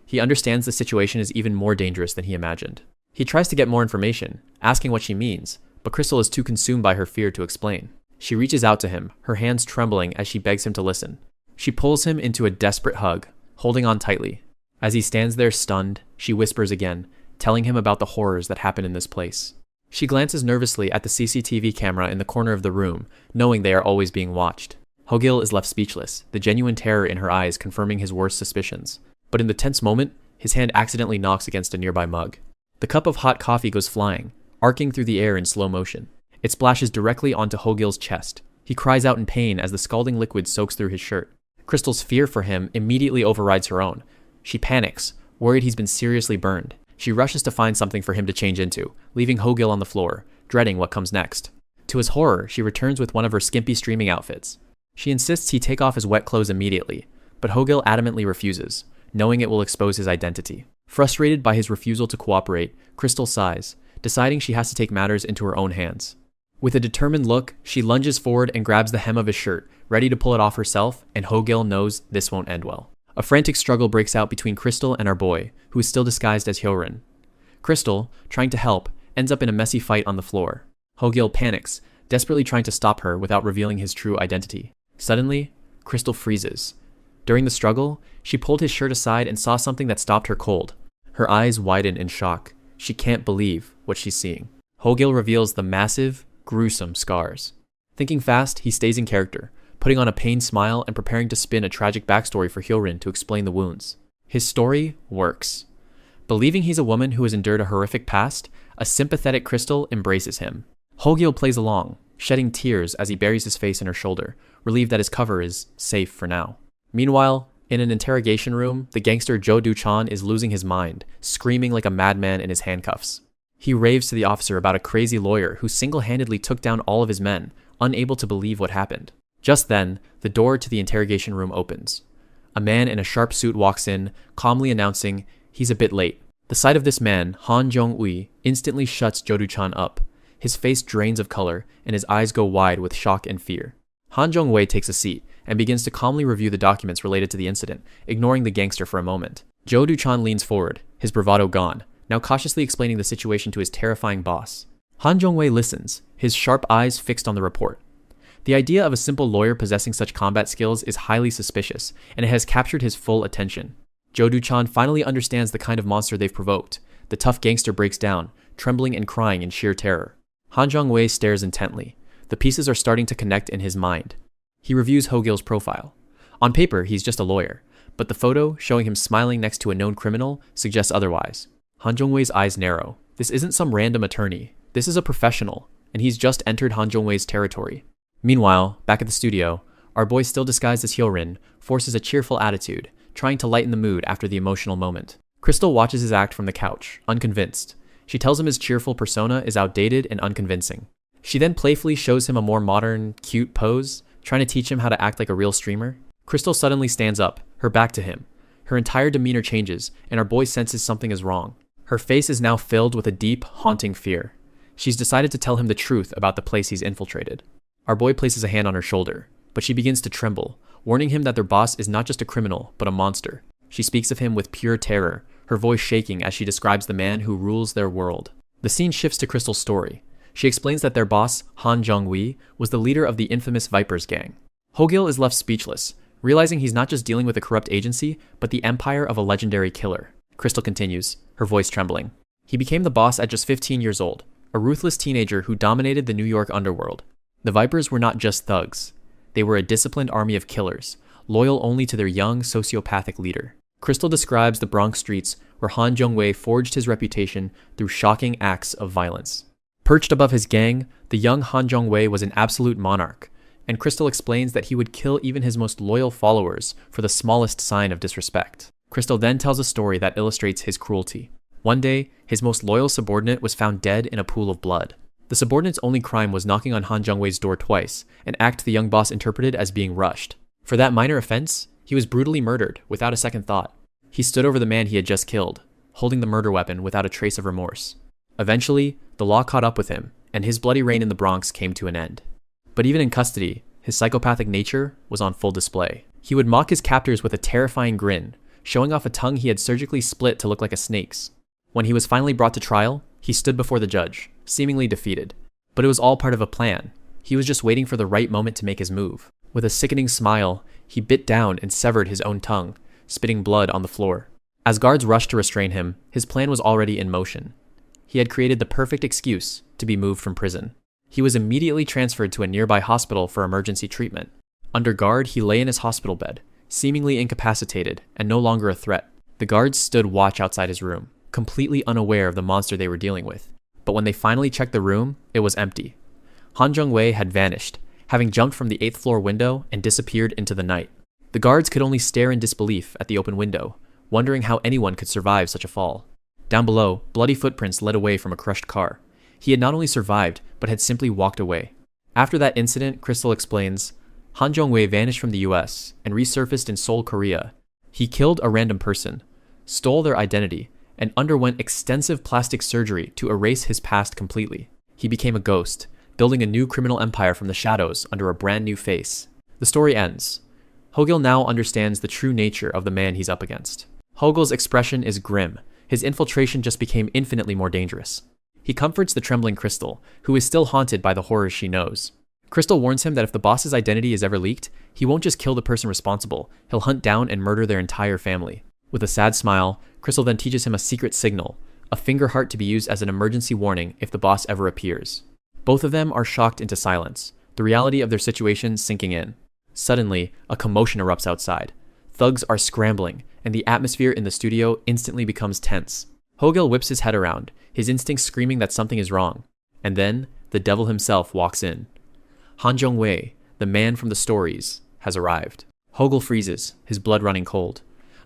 He understands the situation is even more dangerous than he imagined. He tries to get more information, asking what she means, but Crystal is too consumed by her fear to explain. She reaches out to him, her hands trembling as she begs him to listen. She pulls him into a desperate hug, holding on tightly. As he stands there stunned, she whispers again, telling him about the horrors that happen in this place. She glances nervously at the CCTV camera in the corner of the room, knowing they are always being watched. Hogil is left speechless, the genuine terror in her eyes confirming his worst suspicions. But in the tense moment, his hand accidentally knocks against a nearby mug. The cup of hot coffee goes flying, arcing through the air in slow motion. It splashes directly onto Hogil's chest. He cries out in pain as the scalding liquid soaks through his shirt. Crystal's fear for him immediately overrides her own. She panics, worried he's been seriously burned. She rushes to find something for him to change into, leaving Hogil on the floor, dreading what comes next. To his horror, she returns with one of her skimpy streaming outfits. She insists he take off his wet clothes immediately, but Hogil adamantly refuses, knowing it will expose his identity. Frustrated by his refusal to cooperate, Crystal sighs, deciding she has to take matters into her own hands. With a determined look, she lunges forward and grabs the hem of his shirt, ready to pull it off herself, and Hogil knows this won't end well. A frantic struggle breaks out between Crystal and our boy, who is still disguised as Hyorin. Crystal, trying to help, ends up in a messy fight on the floor. Hogil panics, desperately trying to stop her without revealing his true identity. Suddenly, Crystal freezes. During the struggle, she pulled his shirt aside and saw something that stopped her cold. Her eyes widen in shock. She can't believe what she's seeing. Hogil reveals the massive, gruesome scars. Thinking fast, he stays in character, putting on a pained smile and preparing to spin a tragic backstory for Hyorin to explain the wounds. His story works. Believing he's a woman who has endured a horrific past, a sympathetic Crystal embraces him. Hogil plays along, shedding tears as he buries his face in her shoulder, relieved that his cover is safe for now. Meanwhile, in an interrogation room, the gangster Jo Du-chan is losing his mind, screaming like a madman in his handcuffs. He raves to the officer about a crazy lawyer who single-handedly took down all of his men, unable to believe what happened. Just then, the door to the interrogation room opens. A man in a sharp suit walks in, calmly announcing he's a bit late. The sight of this man, Han Jong-ui, instantly shuts Jo Du-chan up. His face drains of color, and his eyes go wide with shock and fear. Han Jong-wei takes a seat and begins to calmly review the documents related to the incident, ignoring the gangster for a moment. Jo Du-chan leans forward, his bravado gone, now cautiously explaining the situation to his terrifying boss. Han Jong-wei listens, his sharp eyes fixed on the report. The idea of a simple lawyer possessing such combat skills is highly suspicious, and it has captured his full attention. Jo Du-chan finally understands the kind of monster they've provoked. The tough gangster breaks down, trembling and crying in sheer terror. Han Jong-wei stares intently. The pieces are starting to connect in his mind. He reviews Hogil's profile. On paper, he's just a lawyer, but the photo, showing him smiling next to a known criminal, suggests otherwise. Han Jong-wei's eyes narrow. This isn't some random attorney. This is a professional, and he's just entered Han Jong-wei's territory. Meanwhile, back at the studio, our boy, still disguised as Hyorin, forces a cheerful attitude, trying to lighten the mood after the emotional moment. Crystal watches his act from the couch, unconvinced. She tells him his cheerful persona is outdated and unconvincing. She then playfully shows him a more modern, cute pose, trying to teach him how to act like a real streamer. Crystal suddenly stands up, her back to him. Her entire demeanor changes, and our boy senses something is wrong. Her face is now filled with a deep, haunting fear. She's decided to tell him the truth about the place he's infiltrated. Our boy places a hand on her shoulder, but she begins to tremble, warning him that their boss is not just a criminal, but a monster. She speaks of him with pure terror, her voice shaking as she describes the man who rules their world. The scene shifts to Crystal's story. She explains that their boss, Han Jong-ui, was the leader of the infamous Vipers gang. Hogil is left speechless, realizing he's not just dealing with a corrupt agency, but the empire of a legendary killer. Crystal continues, her voice trembling. He became the boss at just 15 years old, a ruthless teenager who dominated the New York underworld. The Vipers were not just thugs. They were a disciplined army of killers, loyal only to their young, sociopathic leader. Crystal describes the Bronx streets where Han Jong-wei forged his reputation through shocking acts of violence. Perched above his gang, the young Han Jong-wei was an absolute monarch, and Crystal explains that he would kill even his most loyal followers for the smallest sign of disrespect. Crystal then tells a story that illustrates his cruelty. One day, his most loyal subordinate was found dead in a pool of blood. The subordinate's only crime was knocking on Han Jong-wei's door twice, an act the young boss interpreted as being rushed. For that minor offense, he was brutally murdered without a second thought. He stood over the man he had just killed, holding the murder weapon without a trace of remorse. Eventually, the law caught up with him, and his bloody reign in the Bronx came to an end. But even in custody, his psychopathic nature was on full display. He would mock his captors with a terrifying grin, showing off a tongue he had surgically split to look like a snake's. When he was finally brought to trial, he stood before the judge, seemingly defeated. But it was all part of a plan. He was just waiting for the right moment to make his move. With a sickening smile, he bit down and severed his own tongue, spitting blood on the floor. As guards rushed to restrain him, his plan was already in motion. He had created the perfect excuse to be moved from prison. He was immediately transferred to a nearby hospital for emergency treatment. Under guard, he lay in his hospital bed, seemingly incapacitated and no longer a threat. The guards stood watch outside his room, completely unaware of the monster they were dealing with. But when they finally checked the room, it was empty. Han Jung-wei had vanished, having jumped from the 8th floor window and disappeared into the night. The guards could only stare in disbelief at the open window, wondering how anyone could survive such a fall. Down below, bloody footprints led away from a crushed car. He had not only survived, but had simply walked away. After that incident, Crystal explains, Han Jung-wei vanished from the US and resurfaced in Seoul, Korea. He killed a random person, stole their identity, and underwent extensive plastic surgery to erase his past completely. He became a ghost, building a new criminal empire from the shadows under a brand new face. The story ends. Hogil now understands the true nature of the man he's up against. Hogil's expression is grim. His infiltration just became infinitely more dangerous. He comforts the trembling Crystal, who is still haunted by the horrors she knows. Crystal warns him that if the boss's identity is ever leaked, he won't just kill the person responsible, he'll hunt down and murder their entire family. With a sad smile, Crystal then teaches him a secret signal, a finger heart to be used as an emergency warning if the boss ever appears. Both of them are shocked into silence, the reality of their situation sinking in. Suddenly, a commotion erupts outside. Thugs are scrambling, and the atmosphere in the studio instantly becomes tense. Hogil whips his head around, his instincts screaming that something is wrong. And then, the devil himself walks in. Han Jung-wei, the man from the stories, has arrived. Hogil freezes, his blood running cold.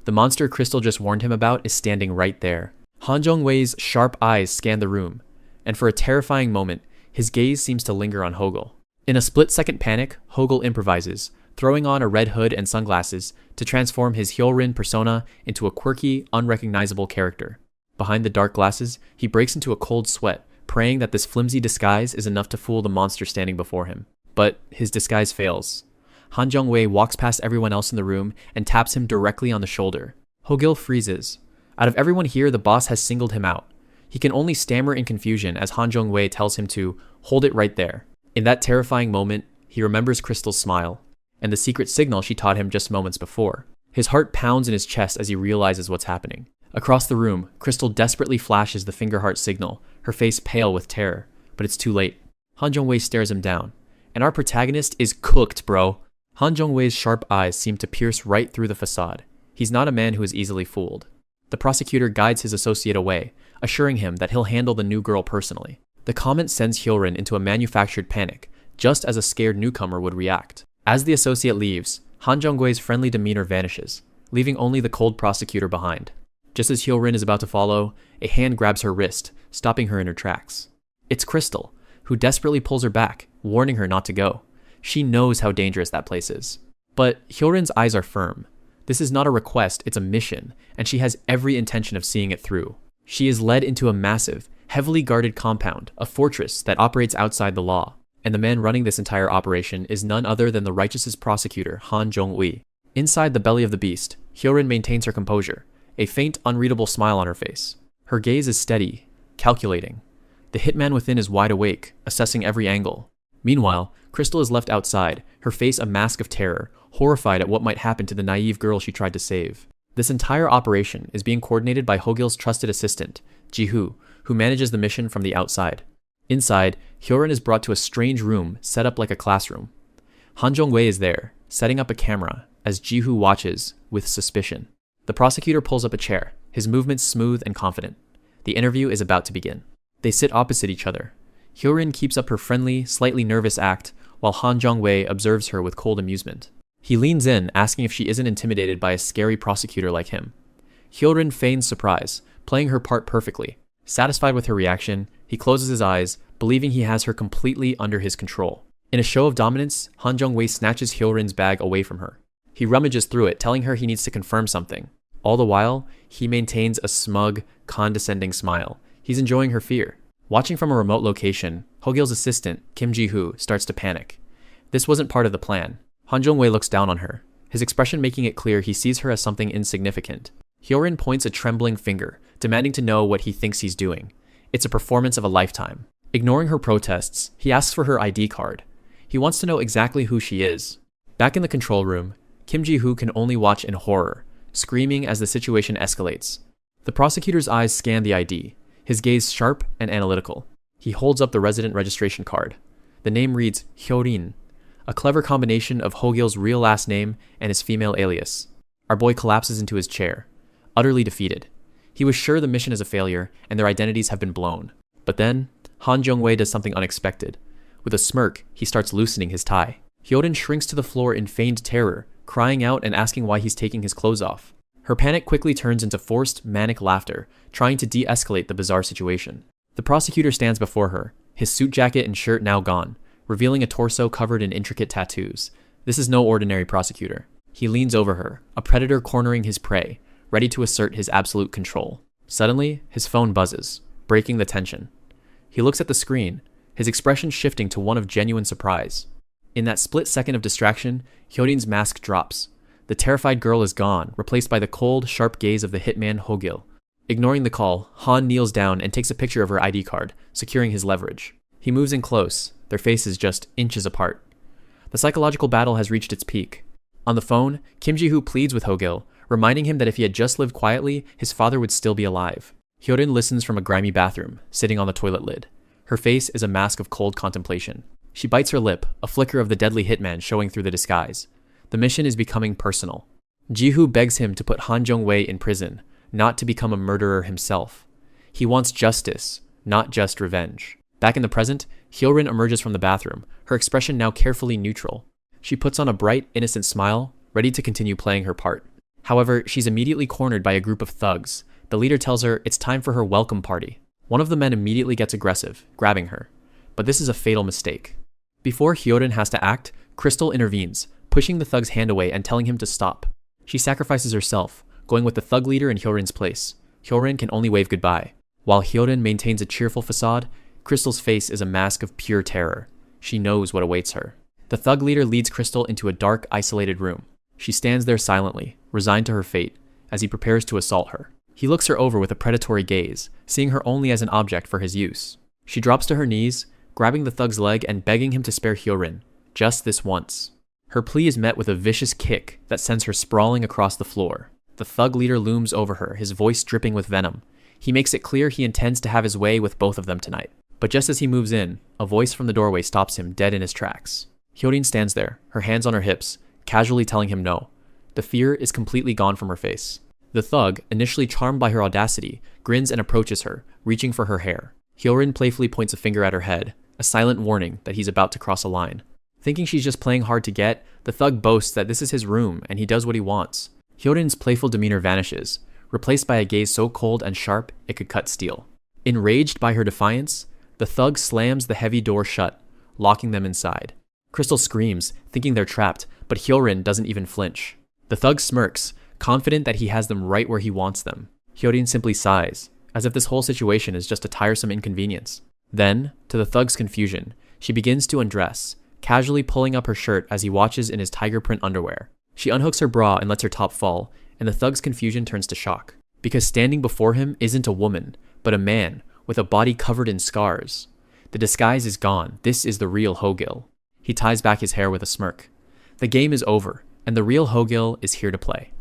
The monster Crystal just warned him about is standing right there. Han Jung-wei's sharp eyes scan the room, and for a terrifying moment, his gaze seems to linger on Hogil. In a split-second panic, Hogil improvises, throwing on a red hood and sunglasses to transform his Hyorin persona into a quirky, unrecognizable character. Behind the dark glasses, he breaks into a cold sweat, praying that this flimsy disguise is enough to fool the monster standing before him. But his disguise fails. Han Jung-wei walks past everyone else in the room and taps him directly on the shoulder. Hogil freezes. Out of everyone here, the boss has singled him out. He can only stammer in confusion as Han Jung-wei tells him to hold it right there. In that terrifying moment, he remembers Crystal's smile and the secret signal she taught him just moments before. His heart pounds in his chest as he realizes what's happening. Across the room, Crystal desperately flashes the finger heart signal, her face pale with terror, but it's too late. Han Jung-wei stares him down. And our protagonist is cooked, bro. Han Jung-wei's sharp eyes seem to pierce right through the facade. He's not a man who is easily fooled. The prosecutor guides his associate away, assuring him that he'll handle the new girl personally. The comment sends Hyorin into a manufactured panic, just as a scared newcomer would react. As the associate leaves, Han Jung-wei's friendly demeanor vanishes, leaving only the cold prosecutor behind. Just as Hyorin is about to follow, a hand grabs her wrist, stopping her in her tracks. It's Crystal, who desperately pulls her back, warning her not to go. She knows how dangerous that place is. But Hyorin's eyes are firm. This is not a request, it's a mission, and she has every intention of seeing it through. She is led into a massive, heavily guarded compound, a fortress that operates outside the law. And the man running this entire operation is none other than the righteous prosecutor, Han Jung-wei. Inside the belly of the beast, Hyorin maintains her composure, a faint, unreadable smile on her face. Her gaze is steady, calculating. The hitman within is wide awake, assessing every angle. Meanwhile, Crystal is left outside, her face a mask of terror, horrified at what might happen to the naive girl she tried to save. This entire operation is being coordinated by Hogil's trusted assistant, Ji-hoo, who manages the mission from the outside. Inside, Hyorin is brought to a strange room set up like a classroom. Han Jung-wei is there, setting up a camera, as Ji-hoo watches with suspicion. The prosecutor pulls up a chair, his movements smooth and confident. The interview is about to begin. They sit opposite each other. Hyorin keeps up her friendly, slightly nervous act, while Han Jung-wei observes her with cold amusement. He leans in, asking if she isn't intimidated by a scary prosecutor like him. Hyorin feigns surprise, playing her part perfectly. Satisfied with her reaction, he closes his eyes, believing he has her completely under his control. In a show of dominance, Han Jung-wei snatches Hyorin's bag away from her. He rummages through it, telling her he needs to confirm something. All the while, he maintains a smug, condescending smile. He's enjoying her fear. Watching from a remote location, Hogil's assistant, Kim Ji-hoo, starts to panic. This wasn't part of the plan. Han Jung-wei looks down on her, his expression making it clear he sees her as something insignificant. Hyorin points a trembling finger, demanding to know what he thinks he's doing. It's a performance of a lifetime. Ignoring her protests, he asks for her ID card. He wants to know exactly who she is. Back in the control room, Kim Ji-hoo can only watch in horror, screaming as the situation escalates. The prosecutor's eyes scan the ID, his gaze sharp and analytical. He holds up the resident registration card. The name reads Hyorin, a clever combination of Hogyeol's real last name and his female alias. Our boy collapses into his chair, utterly defeated. He was sure the mission is a failure and their identities have been blown. But then, Han Jung-wei does something unexpected. With a smirk, he starts loosening his tie. Hyorin shrinks to the floor in feigned terror, crying out and asking why he's taking his clothes off. Her panic quickly turns into forced, manic laughter, trying to de-escalate the bizarre situation. The prosecutor stands before her, his suit jacket and shirt now gone, revealing a torso covered in intricate tattoos. This is no ordinary prosecutor. He leans over her, a predator cornering his prey, ready to assert his absolute control. Suddenly, his phone buzzes, breaking the tension. He looks at the screen, his expression shifting to one of genuine surprise. In that split second of distraction, Hyorin's mask drops. The terrified girl is gone, replaced by the cold, sharp gaze of the hitman Hogyeol. Ignoring the call, Han kneels down and takes a picture of her ID card, securing his leverage. He moves in close, their faces just inches apart. The psychological battle has reached its peak. On the phone, Kim Ji-hoo pleads with Hogyeol, reminding him that if he had just lived quietly, his father would still be alive. Hyorin listens from a grimy bathroom, sitting on the toilet lid. Her face is a mask of cold contemplation. She bites her lip, a flicker of the deadly hitman showing through the disguise. The mission is becoming personal. Ji-hoo begs him to put Han Jung-wei in prison, not to become a murderer himself. He wants justice, not just revenge. Back in the present, Hyorin emerges from the bathroom, her expression now carefully neutral. She puts on a bright, innocent smile, ready to continue playing her part. However, she's immediately cornered by a group of thugs. The leader tells her it's time for her welcome party. One of the men immediately gets aggressive, grabbing her. But this is a fatal mistake. Before Hyorin has to act, Crystal intervenes, pushing the thug's hand away and telling him to stop. She sacrifices herself, going with the thug leader in Hyorin's place. Hyorin can only wave goodbye. While Hyorin maintains a cheerful facade, Crystal's face is a mask of pure terror. She knows what awaits her. The thug leader leads Crystal into a dark, isolated room. She stands there silently, resigned to her fate, as he prepares to assault her. He looks her over with a predatory gaze, seeing her only as an object for his use. She drops to her knees, grabbing the thug's leg and begging him to spare Hyorin, just this once. Her plea is met with a vicious kick that sends her sprawling across the floor. The thug leader looms over her, his voice dripping with venom. He makes it clear he intends to have his way with both of them tonight. But just as he moves in, a voice from the doorway stops him dead in his tracks. Hyorin stands there, her hands on her hips, casually telling him no. The fear is completely gone from her face. The thug, initially charmed by her audacity, grins and approaches her, reaching for her hair. Hyorin playfully points a finger at her head, a silent warning that he's about to cross a line. Thinking she's just playing hard to get, the thug boasts that this is his room and he does what he wants. Hyorin's playful demeanor vanishes, replaced by a gaze so cold and sharp it could cut steel. Enraged by her defiance, the thug slams the heavy door shut, locking them inside. Crystal screams, thinking they're trapped, but Hyorin doesn't even flinch. The thug smirks, confident that he has them right where he wants them. Hyorin simply sighs, as if this whole situation is just a tiresome inconvenience. Then, to the thug's confusion, she begins to undress, casually pulling up her shirt as he watches in his tiger print underwear. She unhooks her bra and lets her top fall, and the thug's confusion turns to shock. Because standing before him isn't a woman, but a man, with a body covered in scars. The disguise is gone. This is the real Hogyeol. He ties back his hair with a smirk. The game is over, and the real Hogyeol is here to play.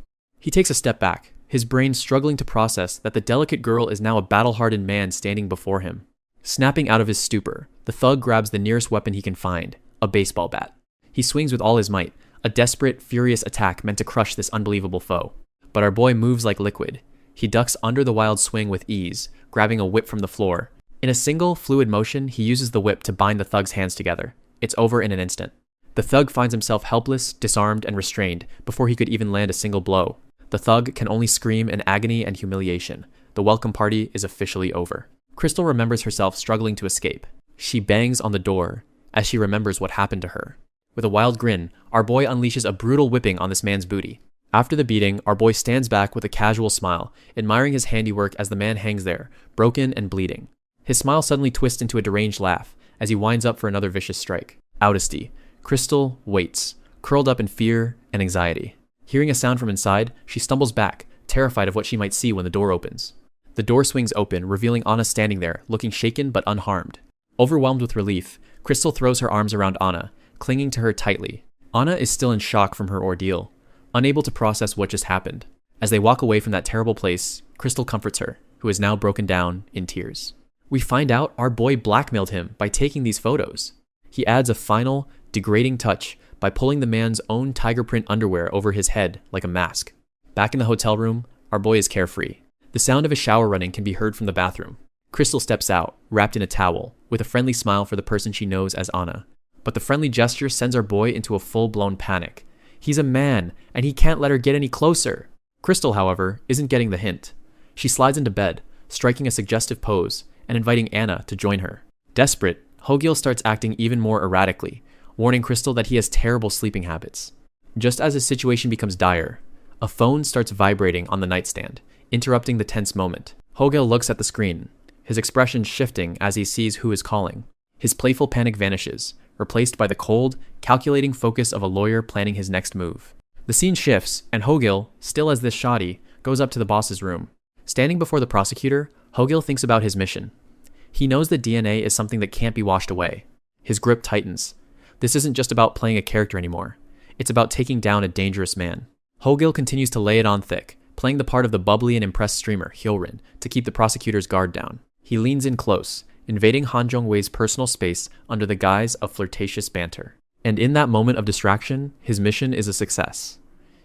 He takes a step back, his brain struggling to process that the delicate girl is now a battle-hardened man standing before him. Snapping out of his stupor, the thug grabs the nearest weapon he can find, a baseball bat. He swings with all his might, a desperate, furious attack meant to crush this unbelievable foe. But our boy moves like liquid. He ducks under the wild swing with ease, grabbing a whip from the floor. In a single, fluid motion, he uses the whip to bind the thug's hands together. It's over in an instant. The thug finds himself helpless, disarmed, and restrained before he could even land a single blow. The thug can only scream in agony and humiliation. The welcome party is officially over. Crystal remembers herself struggling to escape. She bangs on the door as she remembers what happened to her. With a wild grin, our boy unleashes a brutal whipping on this man's booty. After the beating, our boy stands back with a casual smile, admiring his handiwork as the man hangs there, broken and bleeding. His smile suddenly twists into a deranged laugh as he winds up for another vicious strike. Oudesty. Crystal waits, curled up in fear and anxiety. Hearing a sound from inside, she stumbles back, terrified of what she might see when the door opens. The door swings open, revealing Anna standing there, looking shaken but unharmed. Overwhelmed with relief, Crystal throws her arms around Anna, clinging to her tightly. Anna is still in shock from her ordeal, unable to process what just happened. As they walk away from that terrible place, Crystal comforts her, who is now broken down in tears. We find out our boy blackmailed him by taking these photos. He adds a final, degrading touch by pulling the man's own tiger print underwear over his head like a mask. Back in the hotel room, our boy is carefree. The sound of a shower running can be heard from the bathroom. Crystal steps out, wrapped in a towel, with a friendly smile for the person she knows as Anna. But the friendly gesture sends our boy into a full-blown panic. He's a man, and he can't let her get any closer. Crystal, however, isn't getting the hint. She slides into bed, striking a suggestive pose, and inviting Anna to join her. Desperate, Hogyel starts acting even more erratically, warning Crystal that he has terrible sleeping habits. Just as his situation becomes dire, a phone starts vibrating on the nightstand, interrupting the tense moment. Hogyel looks at the screen, his expression shifting as he sees who is calling. His playful panic vanishes, replaced by the cold, calculating focus of a lawyer planning his next move. The scene shifts, and Hogyel, still as this shoddy, goes up to the boss's room. Standing before the prosecutor, Hogyel thinks about his mission. He knows that DNA is something that can't be washed away. His grip tightens. This isn't just about playing a character anymore. It's about taking down a dangerous man. Hogyel continues to lay it on thick, playing the part of the bubbly and impressed streamer, Hyorin, to keep the prosecutor's guard down. He leans in close, invading Han Jong-wei's personal space under the guise of flirtatious banter. And in that moment of distraction, his mission is a success.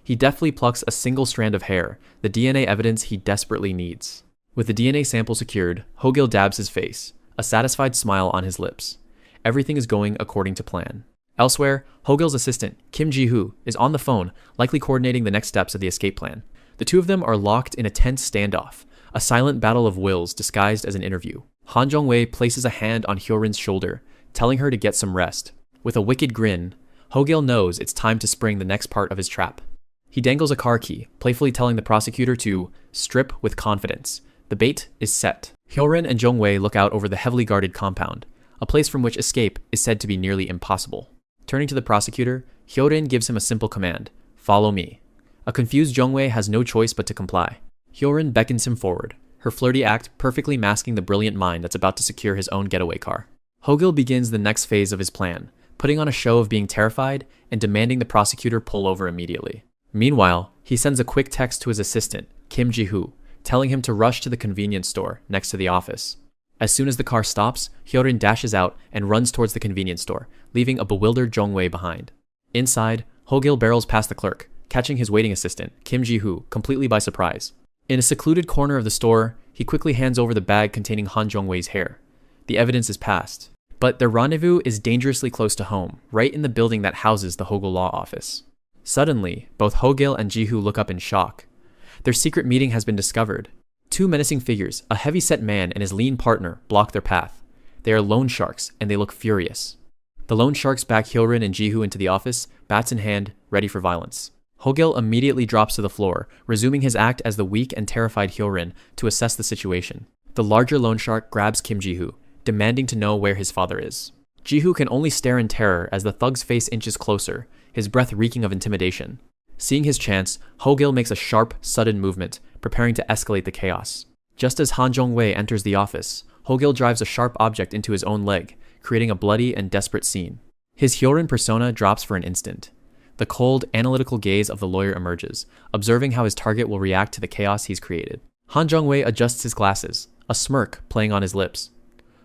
He deftly plucks a single strand of hair, the DNA evidence he desperately needs. With the DNA sample secured, Hogyel dabs his face, a satisfied smile on his lips. Everything is going according to plan. Elsewhere, Hogyel's assistant, Kim Ji-hoo, is on the phone, likely coordinating the next steps of the escape plan. The two of them are locked in a tense standoff, a silent battle of wills disguised as an interview. Han Jong-wei places a hand on Hyorin's shoulder, telling her to get some rest. With a wicked grin, Hogyel knows it's time to spring the next part of his trap. He dangles a car key, playfully telling the prosecutor to strip with confidence. The bait is set. Hyorin and Jong-wei look out over the heavily guarded compound, a place from which escape is said to be nearly impossible. Turning to the prosecutor, Hyorin gives him a simple command: follow me. A confused Jong-wei has no choice but to comply. Hyorin beckons him forward, her flirty act perfectly masking the brilliant mind that's about to secure his own getaway car. Hogyel begins the next phase of his plan, putting on a show of being terrified and demanding the prosecutor pull over immediately. Meanwhile, he sends a quick text to his assistant, Kim Ji-hoo, telling him to rush to the convenience store next to the office. As soon as the car stops, Hyorin dashes out and runs towards the convenience store, leaving a bewildered Jong-wei behind. Inside, Hogyel barrels past the clerk, catching his waiting assistant, Kim Ji-hoo, completely by surprise. In a secluded corner of the store, he quickly hands over the bag containing Han Jong-wei's hair. The evidence is passed. But their rendezvous is dangerously close to home, right in the building that houses the Hogyel law office. Suddenly, both Hogyel and Ji-hoo look up in shock. Their secret meeting has been discovered. Two menacing figures, a heavy-set man and his lean partner, block their path. They are loan sharks, and they look furious. The loan sharks back Hyorin and Ji-hoo into the office, bats in hand, ready for violence. Hogyel immediately drops to the floor, resuming his act as the weak and terrified Hyorin to assess the situation. The larger loan shark grabs Kim Ji-hoo, demanding to know where his father is. Ji-hoo can only stare in terror as the thug's face inches closer, his breath reeking of intimidation. Seeing his chance, Hogyel makes a sharp, sudden movement, preparing to escalate the chaos. Just as Han Jong-wei enters the office, Hogyel drives a sharp object into his own leg, creating a bloody and desperate scene. His Hyorin persona drops for an instant. The cold, analytical gaze of the lawyer emerges, observing how his target will react to the chaos he's created. Han Jong-wei adjusts his glasses, a smirk playing on his lips.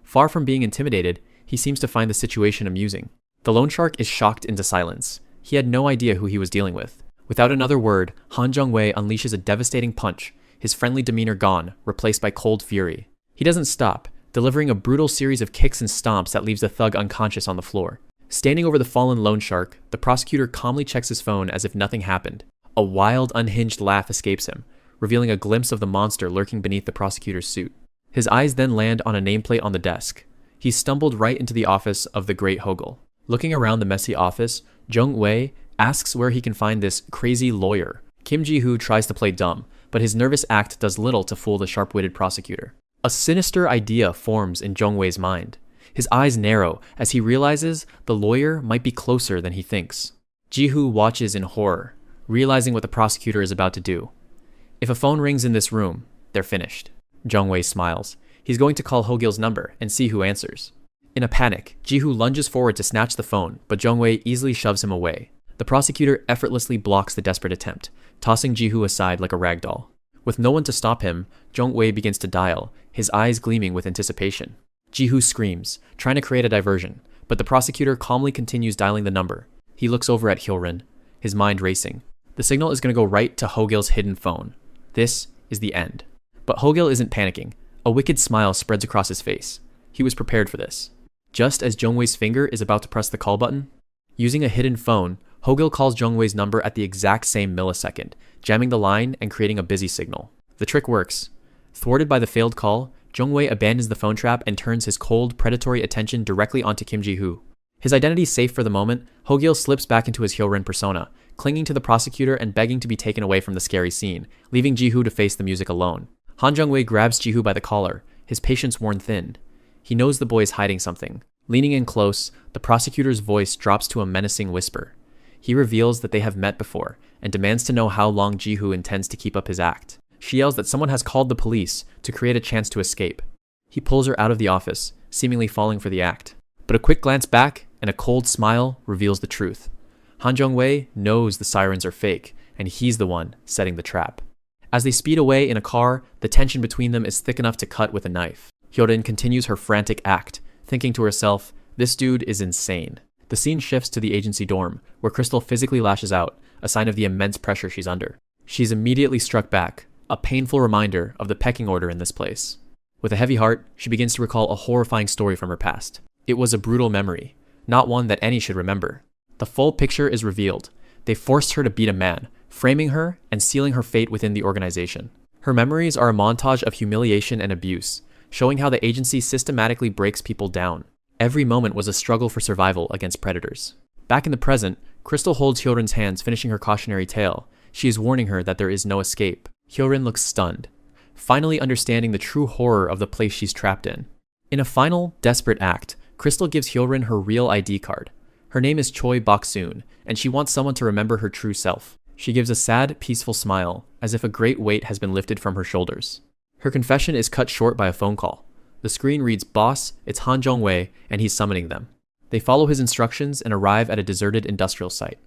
Far from being intimidated, he seems to find the situation amusing. The loan shark is shocked into silence. He had no idea who he was dealing with. Without another word, Han Jong-wei unleashes a devastating punch, his friendly demeanor gone, replaced by cold fury. He doesn't stop, delivering a brutal series of kicks and stomps that leaves the thug unconscious on the floor. Standing over the fallen loan shark, the prosecutor calmly checks his phone as if nothing happened. A wild, unhinged laugh escapes him, revealing a glimpse of the monster lurking beneath the prosecutor's suit. His eyes then land on a nameplate on the desk. He stumbled right into the office of the great Hogyel. Looking around the messy office, Jong-wei asks where he can find this crazy lawyer. Kim Ji-hoo tries to play dumb, but his nervous act does little to fool the sharp-witted prosecutor. A sinister idea forms in Jong-wei's mind. His eyes narrow as he realizes the lawyer might be closer than he thinks. Ji-hoo watches in horror, realizing what the prosecutor is about to do. If a phone rings in this room, they're finished. Jung-wei smiles. He's going to call Ho-gil's number and see who answers. In a panic, Ji-hoo lunges forward to snatch the phone, but Jung-wei easily shoves him away. The prosecutor effortlessly blocks the desperate attempt, tossing Ji-hoo aside like a rag doll. With no one to stop him, Jung-wei begins to dial, his eyes gleaming with anticipation. Ji-hoo screams, trying to create a diversion, but the prosecutor calmly continues dialing the number. He looks over at Hyo-rin, his mind racing. The signal is going to go right to Ho-gil's hidden phone. This is the end. But Ho-gil isn't panicking. A wicked smile spreads across his face. He was prepared for this. Just as Jung-wei's finger is about to press the call button, using a hidden phone, Ho-gil calls Jung-wei's number at the exact same millisecond, jamming the line and creating a busy signal. The trick works. Thwarted by the failed call, Jung-wei abandons the phone trap and turns his cold, predatory attention directly onto Kim Ji-hoo. His identity safe for the moment, Ho-gil slips back into his Hyo-rin persona, clinging to the prosecutor and begging to be taken away from the scary scene, leaving Ji-hoo to face the music alone. Han Jung-wei grabs Ji-hoo by the collar, his patience worn thin. He knows the boy is hiding something. Leaning in close, the prosecutor's voice drops to a menacing whisper. He reveals that they have met before, and demands to know how long Ji-hoo intends to keep up his act. She yells that someone has called the police to create a chance to escape. He pulls her out of the office, seemingly falling for the act. But a quick glance back and a cold smile reveals the truth. Han Jung-wei knows the sirens are fake, and he's the one setting the trap. As they speed away in a car, the tension between them is thick enough to cut with a knife. Hyo-rin continues her frantic act, thinking to herself, this dude is insane. The scene shifts to the agency dorm, where Crystal physically lashes out, a sign of the immense pressure she's under. She's immediately struck back, a painful reminder of the pecking order in this place. With a heavy heart, she begins to recall a horrifying story from her past. It was a brutal memory, not one that any should remember. The full picture is revealed. They forced her to beat a man, framing her and sealing her fate within the organization. Her memories are a montage of humiliation and abuse, showing how the agency systematically breaks people down. Every moment was a struggle for survival against predators. Back in the present, Crystal holds Hyo-rin's hands, finishing her cautionary tale. She is warning her that there is no escape. Hyo-rin looks stunned, finally understanding the true horror of the place she's trapped in. In a final, desperate act, Crystal gives Hyo-rin her real ID card. Her name is Choi Bok-soon, and she wants someone to remember her true self. She gives a sad, peaceful smile, as if a great weight has been lifted from her shoulders. Her confession is cut short by a phone call. The screen reads, "Boss, it's Han Jung-wei, and he's summoning them." They follow his instructions and arrive at a deserted industrial site.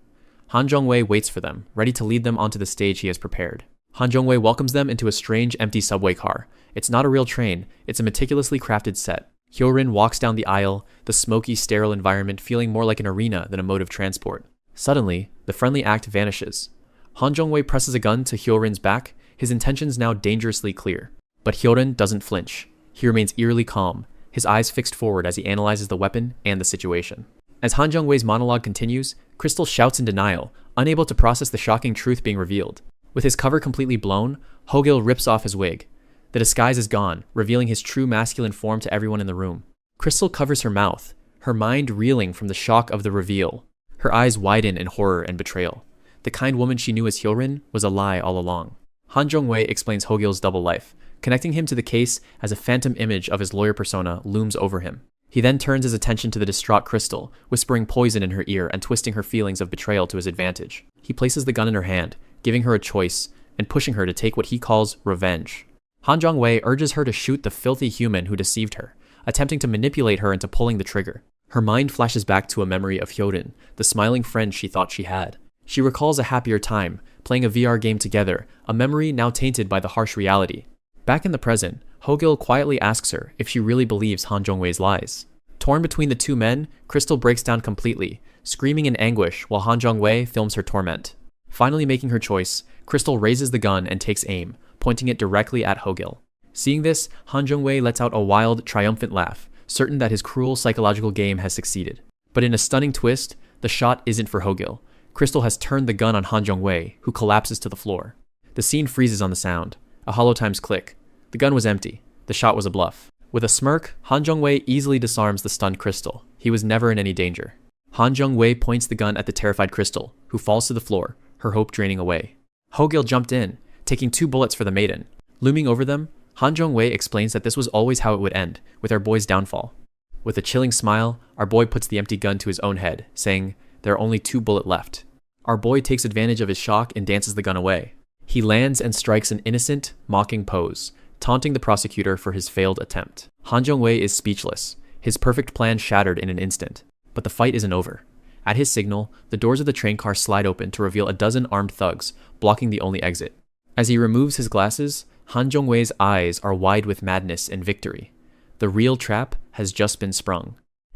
Han Jung-wei waits for them, ready to lead them onto the stage he has prepared. Han Jung-wei welcomes them into a strange, empty subway car. It's not a real train, it's a meticulously crafted set. Hyo-rin walks down the aisle, the smoky, sterile environment feeling more like an arena than a mode of transport. Suddenly, the friendly act vanishes. Han Jung-wei presses a gun to Hyo-rin's back, his intentions now dangerously clear. But Hyo-rin doesn't flinch. He remains eerily calm, his eyes fixed forward as he analyzes the weapon and the situation. As Han Jung-wei's monologue continues, Crystal shouts in denial, unable to process the shocking truth being revealed. With his cover completely blown, Ho-gil rips off his wig. The disguise is gone, revealing his true masculine form to everyone in the room. Crystal covers her mouth, her mind reeling from the shock of the reveal. Her eyes widen in horror and betrayal. The kind woman she knew as Hyo-rin was a lie all along. Han Jung-wei explains Ho-gil's double life, connecting him to the case as a phantom image of his lawyer persona looms over him. He then turns his attention to the distraught Crystal, whispering poison in her ear and twisting her feelings of betrayal to his advantage. He places the gun in her hand, giving her a choice, and pushing her to take what he calls revenge. Han Jung-wei urges her to shoot the filthy human who deceived her, attempting to manipulate her into pulling the trigger. Her mind flashes back to a memory of Hyo-rin, the smiling friend she thought she had. She recalls a happier time, playing a VR game together, a memory now tainted by the harsh reality. Back in the present, Ho-gil quietly asks her if she really believes Han Jung-wei's lies. Torn between the two men, Crystal breaks down completely, screaming in anguish while Han Jung-wei films her torment. Finally making her choice, Crystal raises the gun and takes aim, pointing it directly at Ho-gil. Seeing this, Han Jung-wei lets out a wild, triumphant laugh, certain that his cruel psychological game has succeeded. But in a stunning twist, the shot isn't for Ho-gil. Crystal has turned the gun on Han Jung-wei, who collapses to the floor. The scene freezes on the sound. A hollow times click. The gun was empty. The shot was a bluff. With a smirk, Han Jung-wei easily disarms the stunned Crystal. He was never in any danger. Han Jung-wei points the gun at the terrified Crystal, who falls to the floor, her hope draining away. Ho-gil jumped in, taking 2 bullets for the maiden. Looming over them, Han Jung-wei explains that this was always how it would end, with our boy's downfall. With a chilling smile, our boy puts the empty gun to his own head, saying, "There are only 2 bullets left." Our boy takes advantage of his shock and dances the gun away. He lands and strikes an innocent, mocking pose, taunting the prosecutor for his failed attempt. Han Jong-wei is speechless, his perfect plan shattered in an instant. But the fight isn't over. At his signal, the doors of the train car slide open to reveal a dozen armed thugs, blocking the only exit. As he removes his glasses, Han Jong-wei's eyes are wide with madness and victory. The real trap has just been sprung.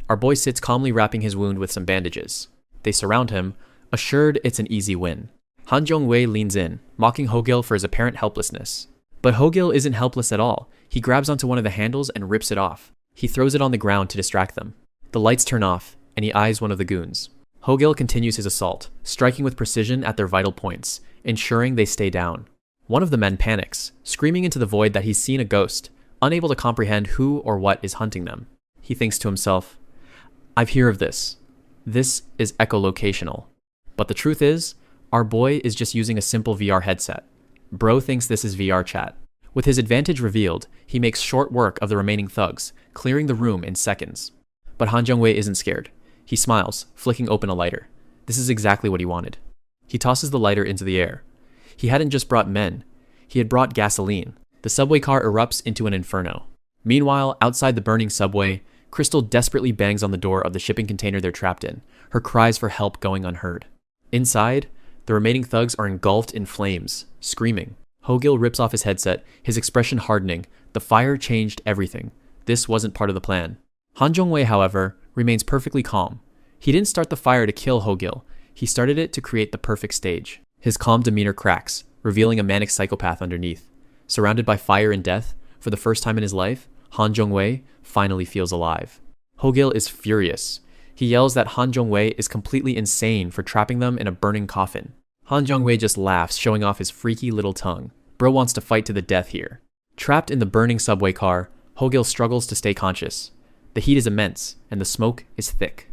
Our boy sits calmly wrapping his wound with some bandages. They surround him, assured it's an easy win. Han Jong-wei leans in, mocking Ho-gil for his apparent helplessness. But Ho-gil isn't helpless at all. He grabs onto one of the handles and rips it off. He throws it on the ground to distract them. The lights turn off, and he eyes one of the goons. Ho-gil continues his assault, striking with precision at their vital points, ensuring they stay down. One of the men panics, screaming into the void that he's seen a ghost, unable to comprehend who or what is hunting them. He thinks to himself, "I've heard of this. This is echolocational." But the truth is, our boy is just using a simple VR headset. Bro thinks this is VR chat. With his advantage revealed, he makes short work of the remaining thugs, clearing the room in seconds. But Han Jong-wei isn't scared. He smiles, flicking open a lighter. This is exactly what he wanted. He tosses the lighter into the air. He hadn't just brought men. He had brought gasoline. The subway car erupts into an inferno. Meanwhile, outside the burning subway, Crystal desperately bangs on the door of the shipping container they're trapped in, her cries for help going unheard. Inside, the remaining thugs are engulfed in flames, screaming. Ho-gil rips off his headset, his expression hardening. The fire changed everything. This wasn't part of the plan. Han Jong-wei, however, remains perfectly calm. He didn't start the fire to kill Ho-gil. He started it to create the perfect stage. His calm demeanor cracks, revealing a manic psychopath underneath. Surrounded by fire and death, for the first time in his life, Han Jong-wei finally feels alive. Ho-gil is furious. He yells that Han Jong-wei is completely insane for trapping them in a burning coffin. Han Jong-wei just laughs, showing off his freaky little tongue. Bro wants to fight to the death here. Trapped in the burning subway car, Ho-gil struggles to stay conscious. The heat is immense, and the smoke is thick.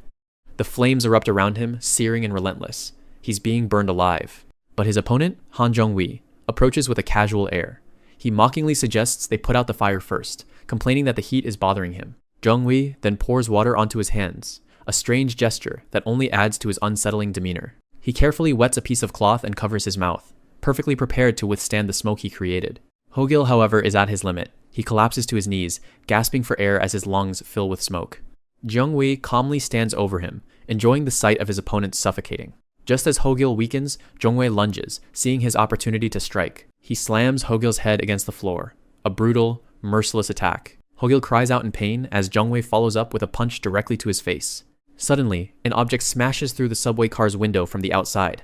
The flames erupt around him, searing and relentless. He's being burned alive. But his opponent, Han Jong-wei, approaches with a casual air. He mockingly suggests they put out the fire first, complaining that the heat is bothering him. Jong-wei then pours water onto his hands, a strange gesture that only adds to his unsettling demeanor. He carefully wets a piece of cloth and covers his mouth, perfectly prepared to withstand the smoke he created. Ho-gil, however, is at his limit. He collapses to his knees, gasping for air as his lungs fill with smoke. Jong-wei calmly stands over him, enjoying the sight of his opponent suffocating. Just as Ho-gil weakens, Jong-wei lunges, seeing his opportunity to strike. He slams Ho-gil's head against the floor. A brutal, merciless attack. Ho-gil cries out in pain as Jong-wei follows up with a punch directly to his face. Suddenly, an object smashes through the subway car's window from the outside.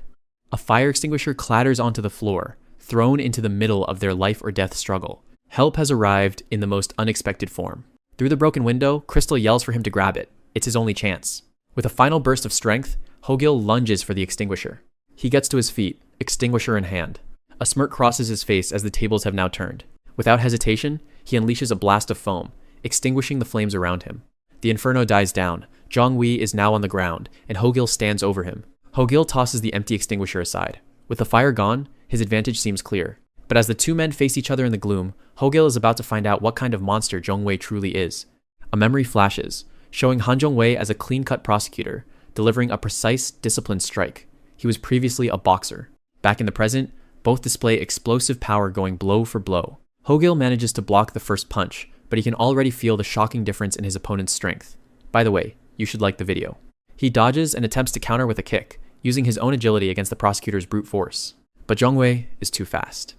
A fire extinguisher clatters onto the floor, thrown into the middle of their life or death struggle. Help has arrived in the most unexpected form. Through the broken window, Crystal yells for him to grab it. It's his only chance. With a final burst of strength, Ho-gil lunges for the extinguisher. He gets to his feet, extinguisher in hand. A smirk crosses his face as the tables have now turned. Without hesitation, he unleashes a blast of foam, extinguishing the flames around him. The inferno dies down. Jong-wei is now on the ground, and Ho-gil stands over him. Ho-gil tosses the empty extinguisher aside. With the fire gone, his advantage seems clear. But as the two men face each other in the gloom, Ho-gil is about to find out what kind of monster Jong-wei truly is. A memory flashes, showing Han Jong-wei as a clean-cut prosecutor, delivering a precise, disciplined strike. He was previously a boxer. Back in the present, both display explosive power going blow for blow. Ho-gil manages to block the first punch, but he can already feel the shocking difference in his opponent's strength. By the way, you should like the video. He dodges and attempts to counter with a kick, using his own agility against the prosecutor's brute force. But Jong-wei is too fast.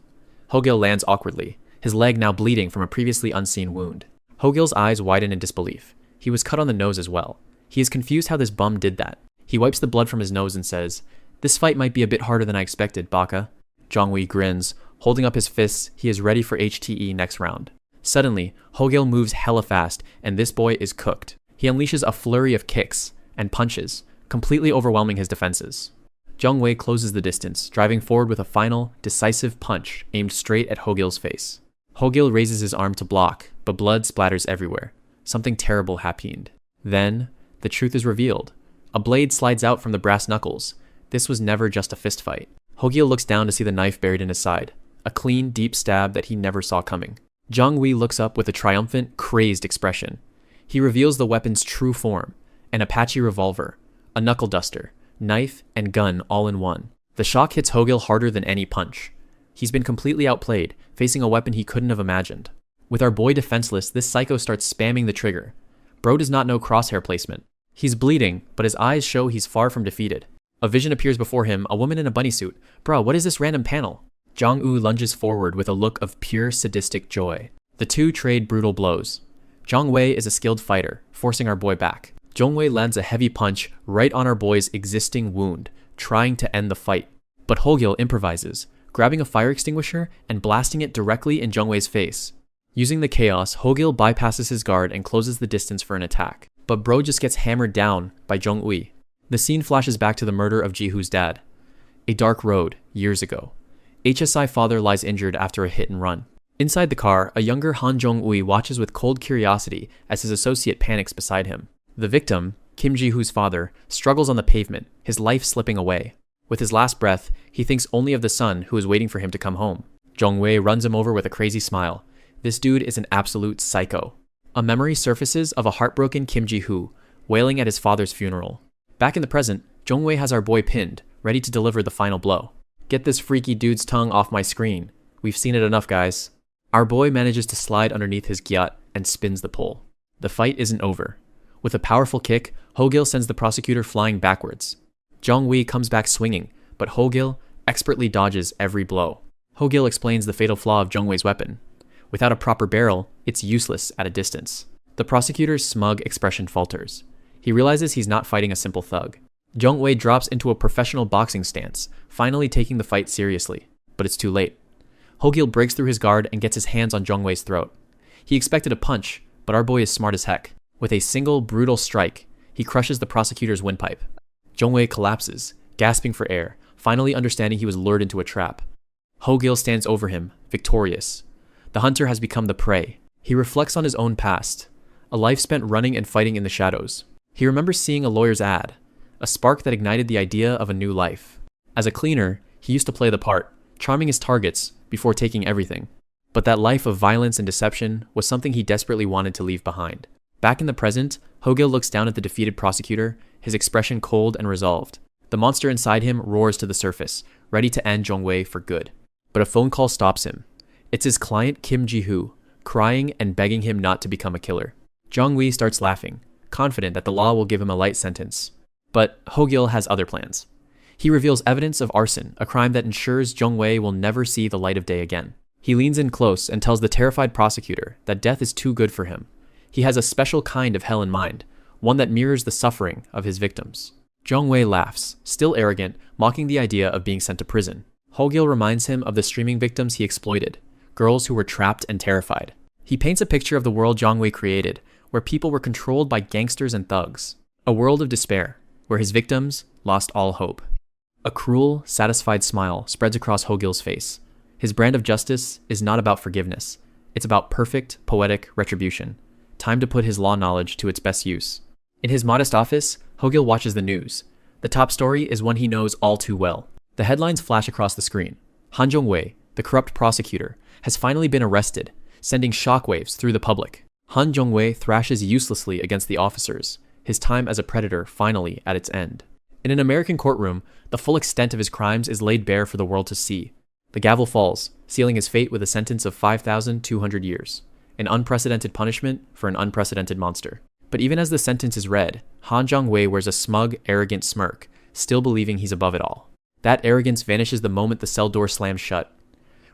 Ho-gil lands awkwardly, his leg now bleeding from a previously unseen wound. Ho-gil's eyes widen in disbelief. He was cut on the nose as well. He is confused how this bum did that. He wipes the blood from his nose and says, "This fight might be a bit harder than I expected, Baka." Jong-wei grins. Holding up his fists, he is ready for HTE next round. Suddenly, Ho-gil moves hella fast, and this boy is cooked. He unleashes a flurry of kicks and punches, completely overwhelming his defenses. Jong-wei closes the distance, driving forward with a final, decisive punch aimed straight at Ho-gil's face. Ho-gil raises his arm to block, but blood splatters everywhere. Something terrible happened. Then, the truth is revealed. A blade slides out from the brass knuckles. This was never just a fistfight. Ho-gil looks down to see the knife buried in his side. A clean, deep stab that he never saw coming. Jong-wei looks up with a triumphant, crazed expression. He reveals the weapon's true form, an Apache revolver, a knuckle duster, knife, and gun all in one. The shock hits Ho-gil harder than any punch. He's been completely outplayed, facing a weapon he couldn't have imagined. With our boy defenseless, this psycho starts spamming the trigger. Bro does not know crosshair placement. He's bleeding, but his eyes show he's far from defeated. A vision appears before him, a woman in a bunny suit. Bro, what is this random panel? Jong-woo lunges forward with a look of pure sadistic joy. The two trade brutal blows. Jong-wei is a skilled fighter, forcing our boy back. Jong-wei lands a heavy punch right on our boy's existing wound, trying to end the fight. But Hogyl improvises, grabbing a fire extinguisher and blasting it directly in Jong-wei's face. Using the chaos, Hogyl bypasses his guard and closes the distance for an attack. But bro just gets hammered down by Jong-woo. The scene flashes back to the murder of Ji-hoo's dad. A dark road, years ago. HSI father lies injured after a hit and run. Inside the car, a younger Han Jong-woo watches with cold curiosity as his associate panics beside him. The victim, Kim Ji-hoo's father, struggles on the pavement, his life slipping away. With his last breath, he thinks only of the son who is waiting for him to come home. Jong-woo runs him over with a crazy smile. This dude is an absolute psycho. A memory surfaces of a heartbroken Kim Ji-hoo, wailing at his father's funeral. Back in the present, Jong-woo has our boy pinned, ready to deliver the final blow. Get this freaky dude's tongue off my screen. We've seen it enough, guys. Our boy manages to slide underneath his gyat and spins the pole. The fight isn't over. With a powerful kick, Hogyl sends the prosecutor flying backwards. Jong-woo comes back swinging, but Hogyl expertly dodges every blow. Hogyl explains the fatal flaw of Jong-woo's weapon. Without a proper barrel, it's useless at a distance. The prosecutor's smug expression falters. He realizes he's not fighting a simple thug. Jong-woo drops into a professional boxing stance, finally taking the fight seriously. But it's too late. Hogyl breaks through his guard and gets his hands on Jong-woo's throat. He expected a punch, but our boy is smart as heck. With a single brutal strike, he crushes the prosecutor's windpipe. Jong-woo collapses, gasping for air, finally understanding he was lured into a trap. Hogyl stands over him, victorious. The hunter has become the prey. He reflects on his own past, a life spent running and fighting in the shadows. He remembers seeing a lawyer's ad, a spark that ignited the idea of a new life. As a cleaner, he used to play the part, charming his targets before taking everything. But that life of violence and deception was something he desperately wanted to leave behind. Back in the present, Hogyl looks down at the defeated prosecutor, his expression cold and resolved. The monster inside him roars to the surface, ready to end Jong-woo for good. But a phone call stops him. It's his client Kim Ji-hoo, crying and begging him not to become a killer. Jong-woo starts laughing, confident that the law will give him a light sentence. But Hogyl has other plans. He reveals evidence of arson, a crime that ensures Jong-woo will never see the light of day again. He leans in close and tells the terrified prosecutor that death is too good for him. He has a special kind of hell in mind, one that mirrors the suffering of his victims. Jong-woo laughs, still arrogant, mocking the idea of being sent to prison. Hogyl reminds him of the streaming victims he exploited, girls who were trapped and terrified. He paints a picture of the world Jong-woo created, where people were controlled by gangsters and thugs. A world of despair, where his victims lost all hope. A cruel, satisfied smile spreads across Hogyl's face. His brand of justice is not about forgiveness. It's about perfect, poetic retribution. Time to put his law knowledge to its best use. In his modest office, Hogyl watches the news. The top story is one he knows all too well. The headlines flash across the screen. Han Jong-woo, the corrupt prosecutor, has finally been arrested, sending shockwaves through the public. Han Jong-woo thrashes uselessly against the officers, his time as a predator finally at its end. In an American courtroom, the full extent of his crimes is laid bare for the world to see. The gavel falls, sealing his fate with a sentence of 5,200 years. An unprecedented punishment for an unprecedented monster. But even as the sentence is read, Han Jong-woo wears a smug, arrogant smirk, still believing he's above it all. That arrogance vanishes the moment the cell door slams shut.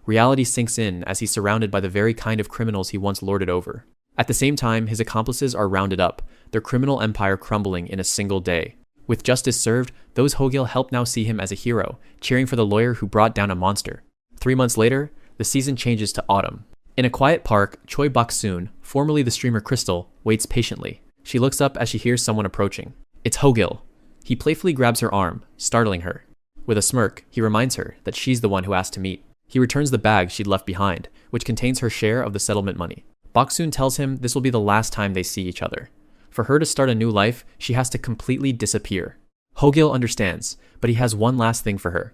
Reality sinks in as he's surrounded by the very kind of criminals he once lorded over. At the same time, his accomplices are rounded up, their criminal empire crumbling in a single day. With justice served, those Hogyl help now see him as a hero, cheering for the lawyer who brought down a monster. 3 months later, the season changes to autumn. In a quiet park, Choi Bak-soon, formerly the streamer Crystal, waits patiently. She looks up as she hears someone approaching. It's Hogyl. He playfully grabs her arm, startling her. With a smirk, he reminds her that she's the one who asked to meet. He returns the bag she'd left behind, which contains her share of the settlement money. Bak-soon tells him this will be the last time they see each other. For her to start a new life, she has to completely disappear. Hogyl understands, but he has one last thing for her.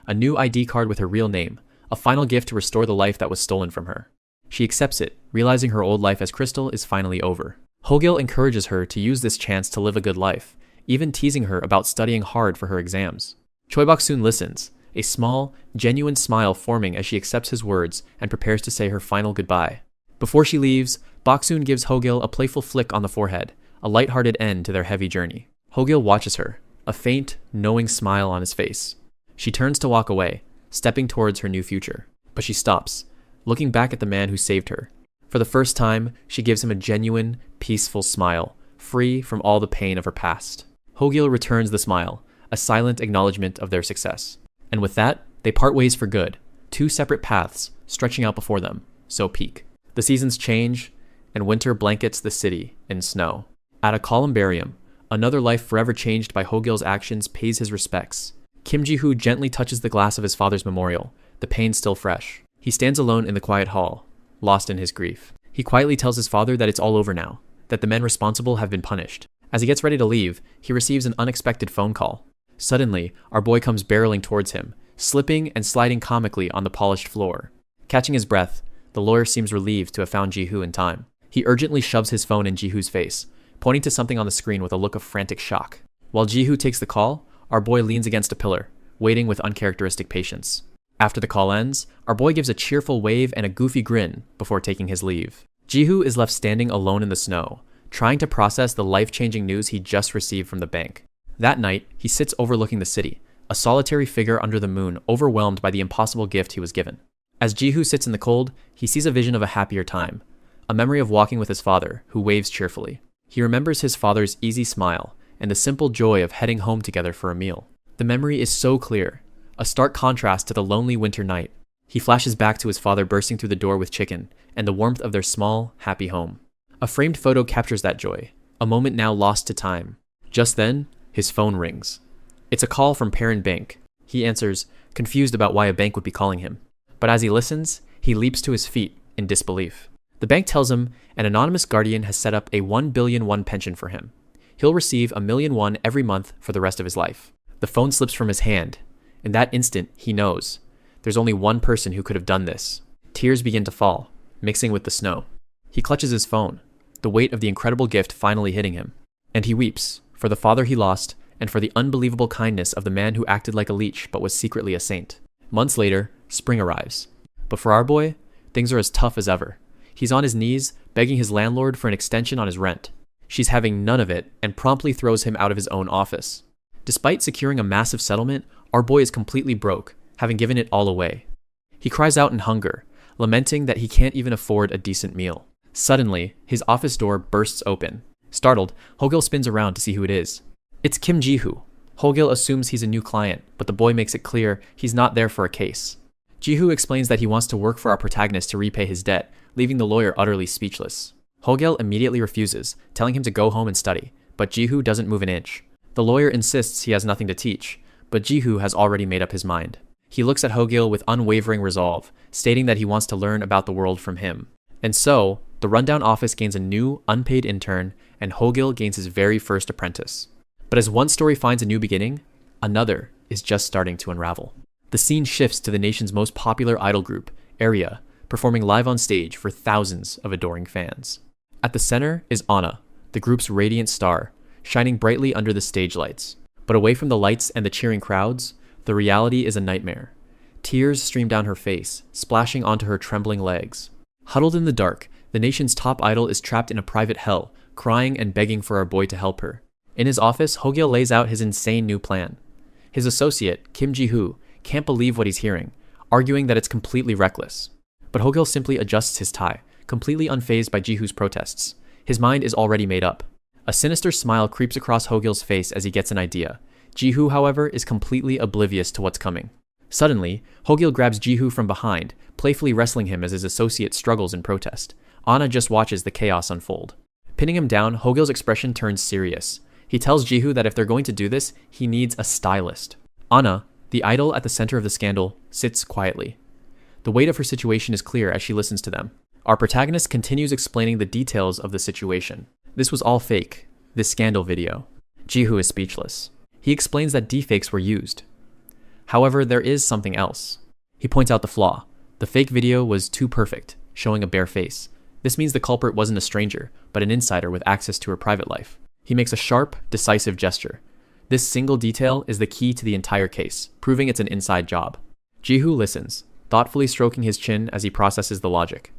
A new ID card with her real name, a final gift to restore the life that was stolen from her. She accepts it, realizing her old life as Crystal is finally over. Hogyl encourages her to use this chance to live a good life, even teasing her about studying hard for her exams. Choi Bak-soon listens, a small, genuine smile forming as she accepts his words and prepares to say her final goodbye. Before she leaves, Baksoon gives Hogil a playful flick on the forehead, a lighthearted end to their heavy journey. Hogil watches her, a faint, knowing smile on his face. She turns to walk away, stepping towards her new future. But she stops, looking back at the man who saved her. For the first time, she gives him a genuine, peaceful smile, free from all the pain of her past. Hogil returns the smile, a silent acknowledgement of their success. And with that, they part ways for good, two separate paths stretching out before them, so peak. The seasons change, and winter blankets the city in snow. At a columbarium, another life forever changed by Hogil's actions pays his respects. Kim Ji-hoo gently touches the glass of his father's memorial, the pain still fresh. He stands alone in the quiet hall, lost in his grief. He quietly tells his father that it's all over now, that the men responsible have been punished. As he gets ready to leave, he receives an unexpected phone call. Suddenly, our boy comes barreling towards him, slipping and sliding comically on the polished floor. Catching his breath, the lawyer seems relieved to have found Ji-hoo in time. He urgently shoves his phone in Ji-hoo's face, pointing to something on the screen with a look of frantic shock. While Ji-hoo takes the call, our boy leans against a pillar, waiting with uncharacteristic patience. After the call ends, our boy gives a cheerful wave and a goofy grin before taking his leave. Ji-hoo is left standing alone in the snow, trying to process the life-changing news he just received from the bank. That night, he sits overlooking the city, a solitary figure under the moon, overwhelmed by the impossible gift he was given. As Ji-hoo sits in the cold, he sees a vision of a happier time, a memory of walking with his father, who waves cheerfully. He remembers his father's easy smile and the simple joy of heading home together for a meal. The memory is so clear, a stark contrast to the lonely winter night. He flashes back to his father bursting through the door with chicken and the warmth of their small, happy home. A framed photo captures that joy, a moment now lost to time. Just then, his phone rings. It's a call from Parent Bank. He answers, confused about why a bank would be calling him. But as he listens, he leaps to his feet in disbelief. The bank tells him an anonymous guardian has set up a 1 billion won pension for him. He'll receive 1 million won every month for the rest of his life. The phone slips from his hand. In that instant, he knows. There's only one person who could have done this. Tears begin to fall, mixing with the snow. He clutches his phone, the weight of the incredible gift finally hitting him. And he weeps, for the father he lost, and for the unbelievable kindness of the man who acted like a leech but was secretly a saint. Months later, spring arrives. But for our boy, things are as tough as ever. He's on his knees, begging his landlord for an extension on his rent. She's having none of it and promptly throws him out of his own office. Despite securing a massive settlement, our boy is completely broke, having given it all away. He cries out in hunger, lamenting that he can't even afford a decent meal. Suddenly, his office door bursts open. Startled, Hogil spins around to see who it is. It's Kim Ji-hoo. Hogil assumes he's a new client, but the boy makes it clear he's not there for a case. Ji-hoo explains that he wants to work for our protagonist to repay his debt, leaving the lawyer utterly speechless. Hogil immediately refuses, telling him to go home and study, but Ji-hoo doesn't move an inch. The lawyer insists he has nothing to teach, but Ji-hoo has already made up his mind. He looks at Hogil with unwavering resolve, stating that he wants to learn about the world from him. And so, the rundown office gains a new, unpaid intern, and Hogil gains his very first apprentice. But as one story finds a new beginning, another is just starting to unravel. The scene shifts to the nation's most popular idol group, Area, performing live on stage for thousands of adoring fans. At the center is Anna, the group's radiant star, shining brightly under the stage lights. But away from the lights and the cheering crowds, the reality is a nightmare. Tears stream down her face, splashing onto her trembling legs. Huddled in the dark, the nation's top idol is trapped in a private hell, crying and begging for our boy to help her. In his office, Hogil lays out his insane new plan. His associate, Kim Ji-hoo, can't believe what he's hearing, arguing that it's completely reckless. But Hogil simply adjusts his tie, completely unfazed by Ji-hoo's protests. His mind is already made up. A sinister smile creeps across Hogil's face as he gets an idea. Ji-hoo, however, is completely oblivious to what's coming. Suddenly, Hogil grabs Ji-hoo from behind, playfully wrestling him as his associate struggles in protest. Anna just watches the chaos unfold. Pinning him down, Hogil's expression turns serious. He tells Ji-hoo that if they're going to do this, he needs a stylist. Anna, the idol at the center of the scandal, sits quietly. The weight of her situation is clear as she listens to them. Our protagonist continues explaining the details of the situation. This was all fake, this scandal video. Ji-hoo is speechless. He explains that deepfakes were used. However, there is something else. He points out the flaw. The fake video was too perfect, showing a bare face. This means the culprit wasn't a stranger, but an insider with access to her private life. He makes a sharp, decisive gesture. This single detail is the key to the entire case, proving it's an inside job. Ji-hoo listens, thoughtfully stroking his chin as he processes the logic.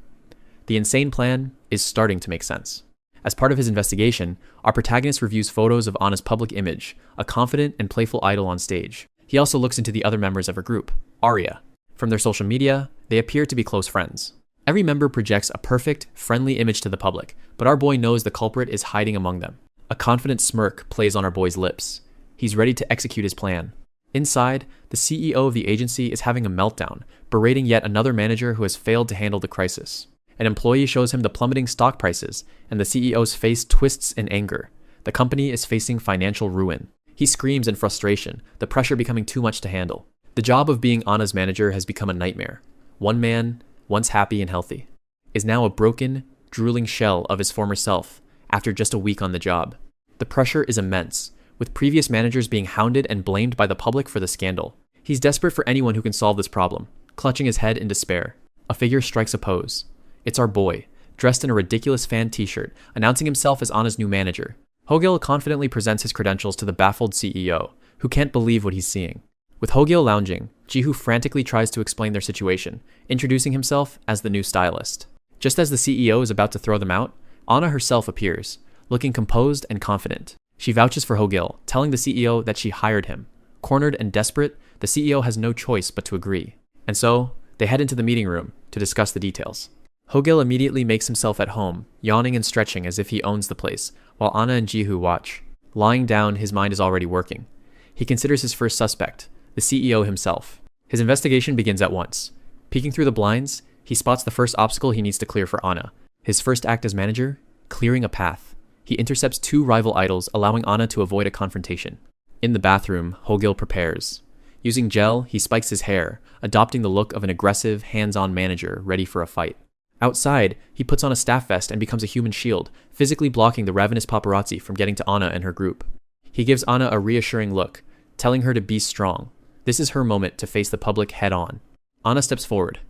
The insane plan is starting to make sense. As part of his investigation, our protagonist reviews photos of Anna's public image, a confident and playful idol on stage. He also looks into the other members of her group, Arya. From their social media, they appear to be close friends. Every member projects a perfect, friendly image to the public, but our boy knows the culprit is hiding among them. A confident smirk plays on our boy's lips. He's ready to execute his plan. Inside, the CEO of the agency is having a meltdown, berating yet another manager who has failed to handle the crisis. An employee shows him the plummeting stock prices, and the CEO's face twists in anger. The company is facing financial ruin. He screams in frustration, the pressure becoming too much to handle. The job of being Anna's manager has become a nightmare. One man, once happy and healthy, is now a broken, drooling shell of his former self after just a week on the job. The pressure is immense, with previous managers being hounded and blamed by the public for the scandal. He's desperate for anyone who can solve this problem, clutching his head in despair. A figure strikes a pose. It's our boy, dressed in a ridiculous fan t-shirt, announcing himself as Anna's new manager. Hogil confidently presents his credentials to the baffled CEO, who can't believe what he's seeing. With Hogil lounging, Ji-hoo frantically tries to explain their situation, introducing himself as the new stylist. Just as the CEO is about to throw them out, Anna herself appears, looking composed and confident. She vouches for Hogil, telling the CEO that she hired him. Cornered and desperate, the CEO has no choice but to agree. And so, they head into the meeting room to discuss the details. Hogil immediately makes himself at home, yawning and stretching as if he owns the place, while Anna and Ji-hoo watch. Lying down, his mind is already working. He considers his first suspect, the CEO himself. His investigation begins at once. Peeking through the blinds, he spots the first obstacle he needs to clear for Anna. His first act as manager, clearing a path. He intercepts two rival idols, allowing Anna to avoid a confrontation. In the bathroom, Hogil prepares. Using gel, he spikes his hair, adopting the look of an aggressive, hands-on manager ready for a fight. Outside, he puts on a staff vest and becomes a human shield, physically blocking the ravenous paparazzi from getting to Anna and her group. He gives Anna a reassuring look, telling her to be strong. This is her moment to face the public head-on. Anna steps forward,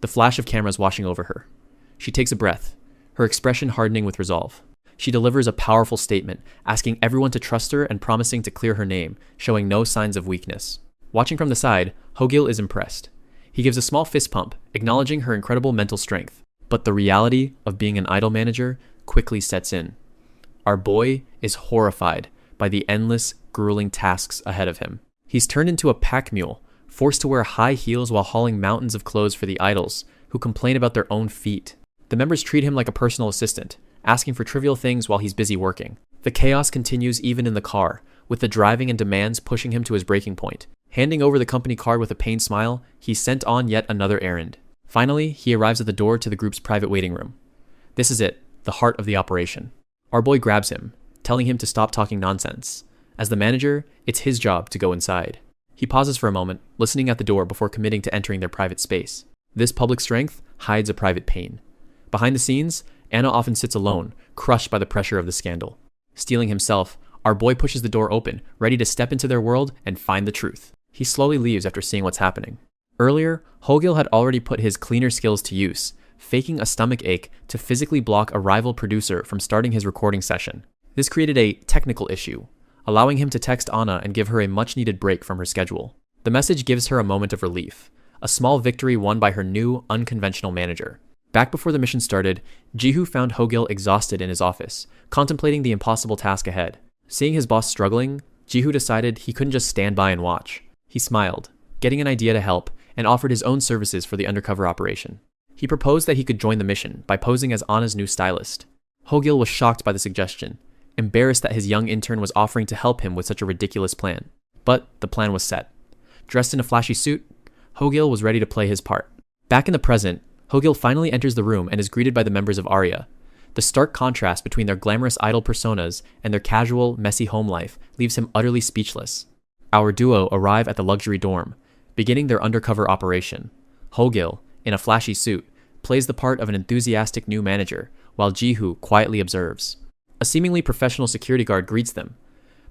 the flash of cameras washing over her. She takes a breath, her expression hardening with resolve. She delivers a powerful statement, asking everyone to trust her and promising to clear her name, showing no signs of weakness. Watching from the side, Hogil is impressed. He gives a small fist pump, acknowledging her incredible mental strength. But the reality of being an idol manager quickly sets in. Our boy is horrified by the endless, grueling tasks ahead of him. He's turned into a pack mule, forced to wear high heels while hauling mountains of clothes for the idols, who complain about their own feet. The members treat him like a personal assistant, asking for trivial things while he's busy working. The chaos continues even in the car, with the driving and demands pushing him to his breaking point. Handing over the company card with a pained smile, he's sent on yet another errand. Finally, he arrives at the door to the group's private waiting room. This is it, the heart of the operation. Our boy grabs him, telling him to stop talking nonsense. As the manager, it's his job to go inside. He pauses for a moment, listening at the door before committing to entering their private space. This public strength hides a private pain. Behind the scenes, Anna often sits alone, crushed by the pressure of the scandal. Steeling himself, our boy pushes the door open, ready to step into their world and find the truth. He slowly leaves after seeing what's happening. Earlier, Hogil had already put his cleaner skills to use, faking a stomach ache to physically block a rival producer from starting his recording session. This created a technical issue, allowing him to text Anna and give her a much-needed break from her schedule. The message gives her a moment of relief, a small victory won by her new, unconventional manager. Back before the mission started, Ji-hoo found Hogil exhausted in his office, contemplating the impossible task ahead. Seeing his boss struggling, Ji-hoo decided he couldn't just stand by and watch. He smiled, getting an idea to help, and offered his own services for the undercover operation. He proposed that he could join the mission by posing as Anna's new stylist. Hogil was shocked by the suggestion, embarrassed that his young intern was offering to help him with such a ridiculous plan. But the plan was set. Dressed in a flashy suit, Hogil was ready to play his part. Back in the present, Hogil finally enters the room and is greeted by the members of Arya. The stark contrast between their glamorous idol personas and their casual, messy home life leaves him utterly speechless. Our duo arrive at the luxury dorm, beginning their undercover operation. Hogil, in a flashy suit, plays the part of an enthusiastic new manager, while Ji-hoo quietly observes. A seemingly professional security guard greets them,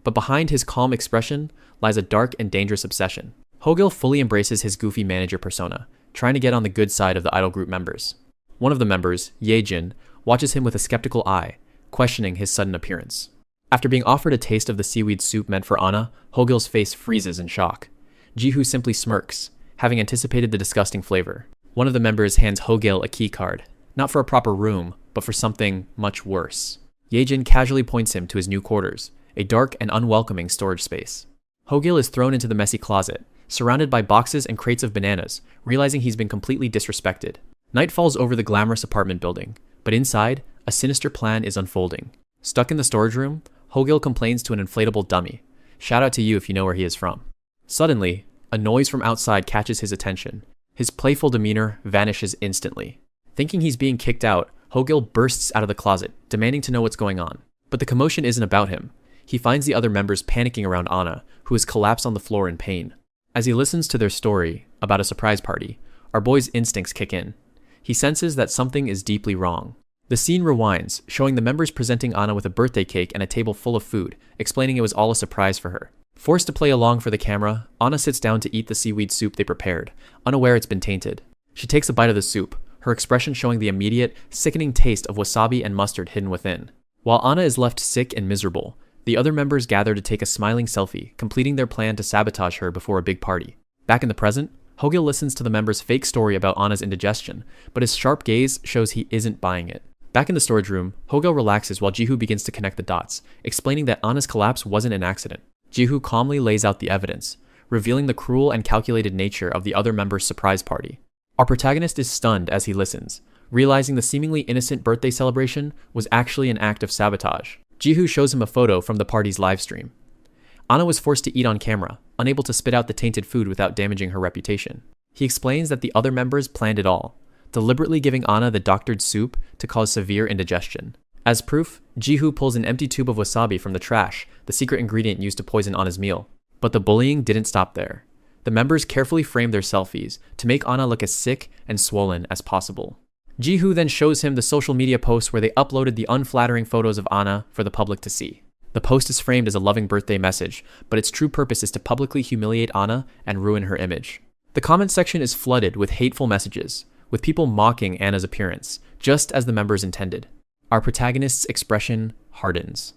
but behind his calm expression lies a dark and dangerous obsession. Hogil fully embraces his goofy manager persona, trying to get on the good side of the idol group members. One of the members, Ye-jin, watches him with a skeptical eye, questioning his sudden appearance. After being offered a taste of the seaweed soup meant for Anna, Hogil's face freezes in shock. Jihu simply smirks, having anticipated the disgusting flavor. One of the members hands Hogil a key card, not for a proper room, but for something much worse. Yejin casually points him to his new quarters, a dark and unwelcoming storage space. Hogil is thrown into the messy closet, surrounded by boxes and crates of bananas, realizing he's been completely disrespected. Night falls over the glamorous apartment building, but inside, a sinister plan is unfolding. Stuck in the storage room, Hogil complains to an inflatable dummy. Shout out to you if you know where he is from. Suddenly, a noise from outside catches his attention. His playful demeanor vanishes instantly. Thinking he's being kicked out, Hogil bursts out of the closet, demanding to know what's going on. But the commotion isn't about him. He finds the other members panicking around Anna, who has collapsed on the floor in pain. As he listens to their story about a surprise party, our boy's instincts kick in. He senses that something is deeply wrong. The scene rewinds, showing the members presenting Anna with a birthday cake and a table full of food, explaining it was all a surprise for her. Forced to play along for the camera, Anna sits down to eat the seaweed soup they prepared, unaware it's been tainted. She takes a bite of the soup, her expression showing the immediate, sickening taste of wasabi and mustard hidden within. While Anna is left sick and miserable, the other members gather to take a smiling selfie, completing their plan to sabotage her before a big party. Back in the present, Hogil listens to the members' fake story about Anna's indigestion, but his sharp gaze shows he isn't buying it. Back in the storage room, Hogil relaxes while Jihu begins to connect the dots, explaining that Anna's collapse wasn't an accident. Jihu calmly lays out the evidence, revealing the cruel and calculated nature of the other members' surprise party. Our protagonist is stunned as he listens, realizing the seemingly innocent birthday celebration was actually an act of sabotage. Jihu shows him a photo from the party's livestream. Anna was forced to eat on camera, unable to spit out the tainted food without damaging her reputation. He explains that the other members planned it all, deliberately giving Anna the doctored soup to cause severe indigestion. As proof, Jihu pulls an empty tube of wasabi from the trash, the secret ingredient used to poison Anna's meal. But the bullying didn't stop there. The members carefully frame their selfies to make Anna look as sick and swollen as possible. Jihu then shows him the social media post where they uploaded the unflattering photos of Anna for the public to see. The post is framed as a loving birthday message, but its true purpose is to publicly humiliate Anna and ruin her image. The comment section is flooded with hateful messages, with people mocking Anna's appearance, just as the members intended. Our protagonist's expression hardens.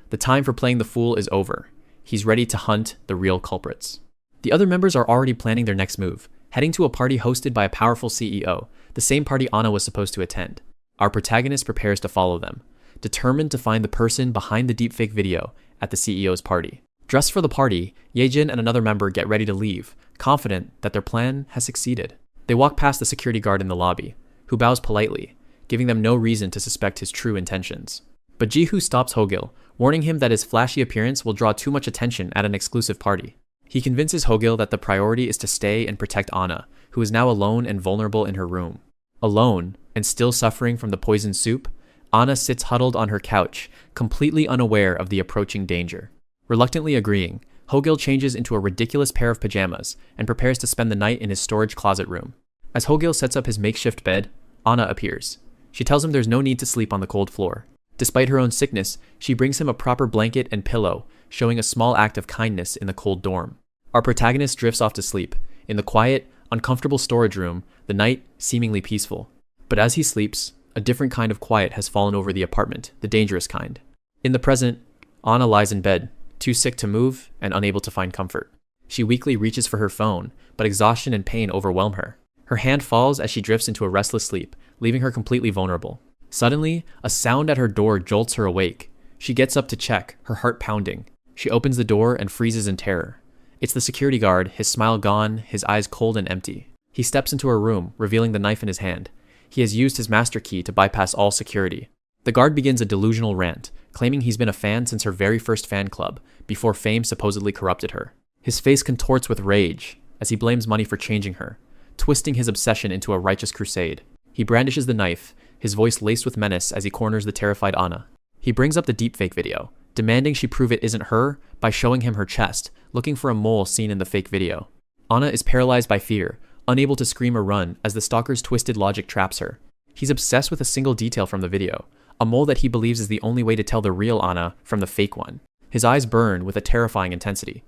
The time for playing the fool is over. He's ready to hunt the real culprits. The other members are already planning their next move, heading to a party hosted by a powerful CEO, the same party Anna was supposed to attend. Our protagonist prepares to follow them, determined to find the person behind the deepfake video at the CEO's party. Dressed for the party, Yejin and another member get ready to leave, confident that their plan has succeeded. They walk past the security guard in the lobby, who bows politely, giving them no reason to suspect his true intentions. But Jihu stops Hogil, warning him that his flashy appearance will draw too much attention at an exclusive party. He convinces Hogil that the priority is to stay and protect Anna, who is now alone and vulnerable in her room. Alone, and still suffering from the poisoned soup, Anna sits huddled on her couch, completely unaware of the approaching danger. Reluctantly agreeing, Hogil changes into a ridiculous pair of pajamas and prepares to spend the night in his storage closet room. As Hogil sets up his makeshift bed, Anna appears. She tells him there's no need to sleep on the cold floor. Despite her own sickness, she brings him a proper blanket and pillow, showing a small act of kindness in the cold dorm. Our protagonist drifts off to sleep, in the quiet, uncomfortable storage room, the night seemingly peaceful. But as he sleeps, a different kind of quiet has fallen over the apartment, the dangerous kind. In the present, Anna lies in bed, too sick to move and unable to find comfort. She weakly reaches for her phone, but exhaustion and pain overwhelm her. Her hand falls as she drifts into a restless sleep, leaving her completely vulnerable. Suddenly, a sound at her door jolts her awake. She gets up to check, her heart pounding. She opens the door and freezes in terror. It's the security guard, his smile gone, his eyes cold and empty. He steps into her room, revealing the knife in his hand. He has used his master key to bypass all security. The guard begins a delusional rant, claiming he's been a fan since her very first fan club, before fame supposedly corrupted her. His face contorts with rage as he blames money for changing her, twisting his obsession into a righteous crusade. He brandishes the knife, his voice laced with menace as he corners the terrified Anna. He brings up the deepfake video, demanding she prove it isn't her by showing him her chest, looking for a mole seen in the fake video. Anna is paralyzed by fear, unable to scream or run as the stalker's twisted logic traps her. He's obsessed with a single detail from the video, a mole that he believes is the only way to tell the real Anna from the fake one. His eyes burn with a terrifying intensity.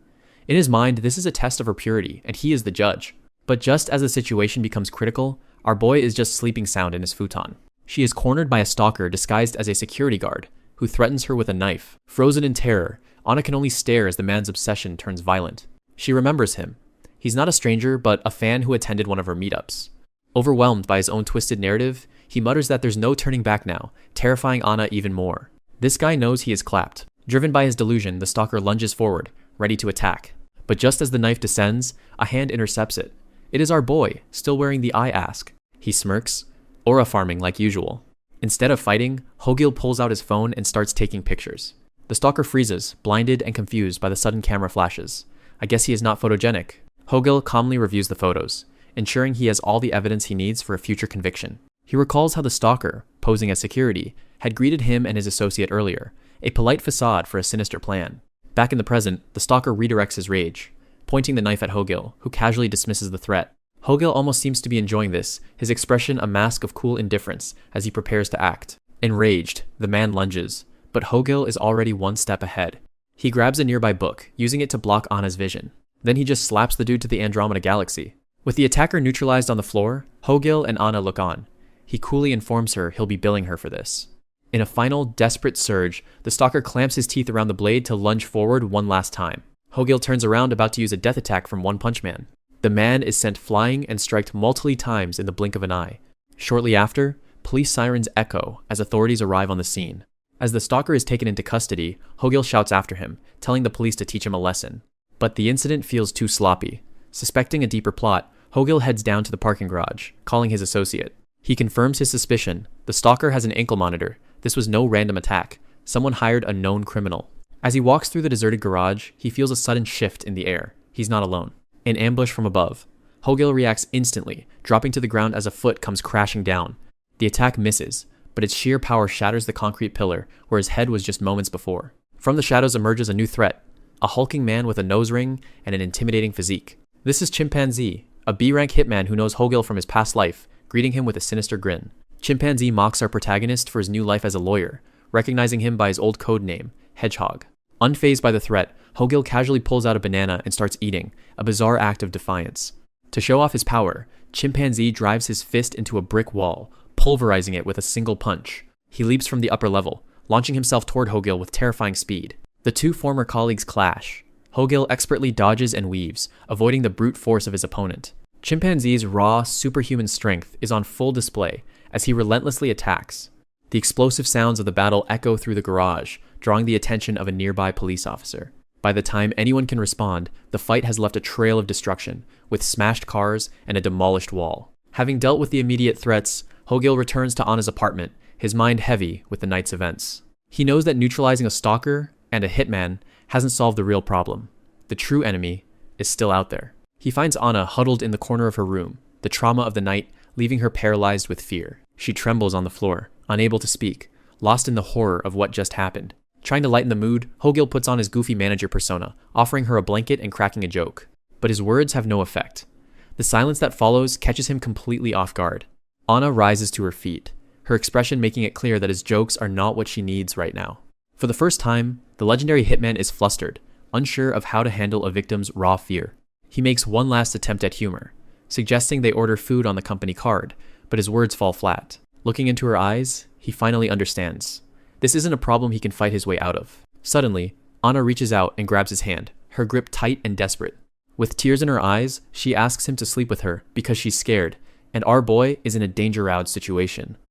In his mind, this is a test of her purity, and he is the judge. But just as the situation becomes critical, our boy is just sleeping sound in his futon. She is cornered by a stalker disguised as a security guard, who threatens her with a knife. Frozen in terror, Anna can only stare as the man's obsession turns violent. She remembers him. He's not a stranger, but a fan who attended one of her meetups. Overwhelmed by his own twisted narrative, he mutters that there's no turning back now, terrifying Anna even more. This guy knows he is clapped. Driven by his delusion, the stalker lunges forward, ready to attack. But just as the knife descends, a hand intercepts it. It is our boy, still wearing the eye mask. He smirks, aura farming like usual. Instead of fighting, Hogil pulls out his phone and starts taking pictures. The stalker freezes, blinded and confused by the sudden camera flashes. I guess he is not photogenic. Hogil calmly reviews the photos, ensuring he has all the evidence he needs for a future conviction. He recalls how the stalker, posing as security, had greeted him and his associate earlier, a polite facade for a sinister plan. Back in the present, the stalker redirects his rage, pointing the knife at Hogil, who casually dismisses the threat. Hogil almost seems to be enjoying this, his expression a mask of cool indifference as he prepares to act. Enraged, the man lunges, but Hogil is already one step ahead. He grabs a nearby book, using it to block Anna's vision. Then he just slaps the dude to the Andromeda Galaxy. With the attacker neutralized on the floor, Hogil and Anna look on. He coolly informs her he'll be billing her for this. In a final, desperate surge, the stalker clamps his teeth around the blade to lunge forward one last time. Hogil turns around about to use a death attack from One Punch Man. The man is sent flying and striked multiple times in the blink of an eye. Shortly after, police sirens echo as authorities arrive on the scene. As the stalker is taken into custody, Hogil shouts after him, telling the police to teach him a lesson. But the incident feels too sloppy. Suspecting a deeper plot, Hogil heads down to the parking garage, calling his associate. He confirms his suspicion. The stalker has an ankle monitor. This was no random attack. Someone hired a known criminal. As he walks through the deserted garage, he feels a sudden shift in the air. He's not alone. An ambush from above. Hogil reacts instantly, dropping to the ground as a foot comes crashing down. The attack misses, but its sheer power shatters the concrete pillar where his head was just moments before. From the shadows emerges a new threat, a hulking man with a nose ring and an intimidating physique. This is Chimpanzee, a B-rank hitman who knows Hogil from his past life, greeting him with a sinister grin. Chimpanzee mocks our protagonist for his new life as a lawyer, recognizing him by his old code name, Hedgehog. Unfazed by the threat, Hogil casually pulls out a banana and starts eating, a bizarre act of defiance. To show off his power, Chimpanzee drives his fist into a brick wall, pulverizing it with a single punch. He leaps from the upper level, launching himself toward Hogil with terrifying speed. The two former colleagues clash. Hogil expertly dodges and weaves, avoiding the brute force of his opponent. Chimpanzee's raw, superhuman strength is on full display as he relentlessly attacks. The explosive sounds of the battle echo through the garage, drawing the attention of a nearby police officer. By the time anyone can respond, the fight has left a trail of destruction, with smashed cars and a demolished wall. Having dealt with the immediate threats, Hogil returns to Anna's apartment, his mind heavy with the night's events. He knows that neutralizing a stalker and a hitman hasn't solved the real problem. The true enemy is still out there. He finds Anna huddled in the corner of her room, the trauma of the night leaving her paralyzed with fear. She trembles on the floor, unable to speak, lost in the horror of what just happened. Trying to lighten the mood, Hogil puts on his goofy manager persona, offering her a blanket and cracking a joke. But his words have no effect. The silence that follows catches him completely off guard. Anna rises to her feet, her expression making it clear that his jokes are not what she needs right now. For the first time, the legendary hitman is flustered, unsure of how to handle a victim's raw fear. He makes one last attempt at humor, suggesting they order food on the company card, but his words fall flat. Looking into her eyes, he finally understands. This isn't a problem he can fight his way out of. Suddenly, Anna reaches out and grabs his hand, her grip tight and desperate. With tears in her eyes, she asks him to sleep with her because she's scared, and our boy is in a danger-roused situation.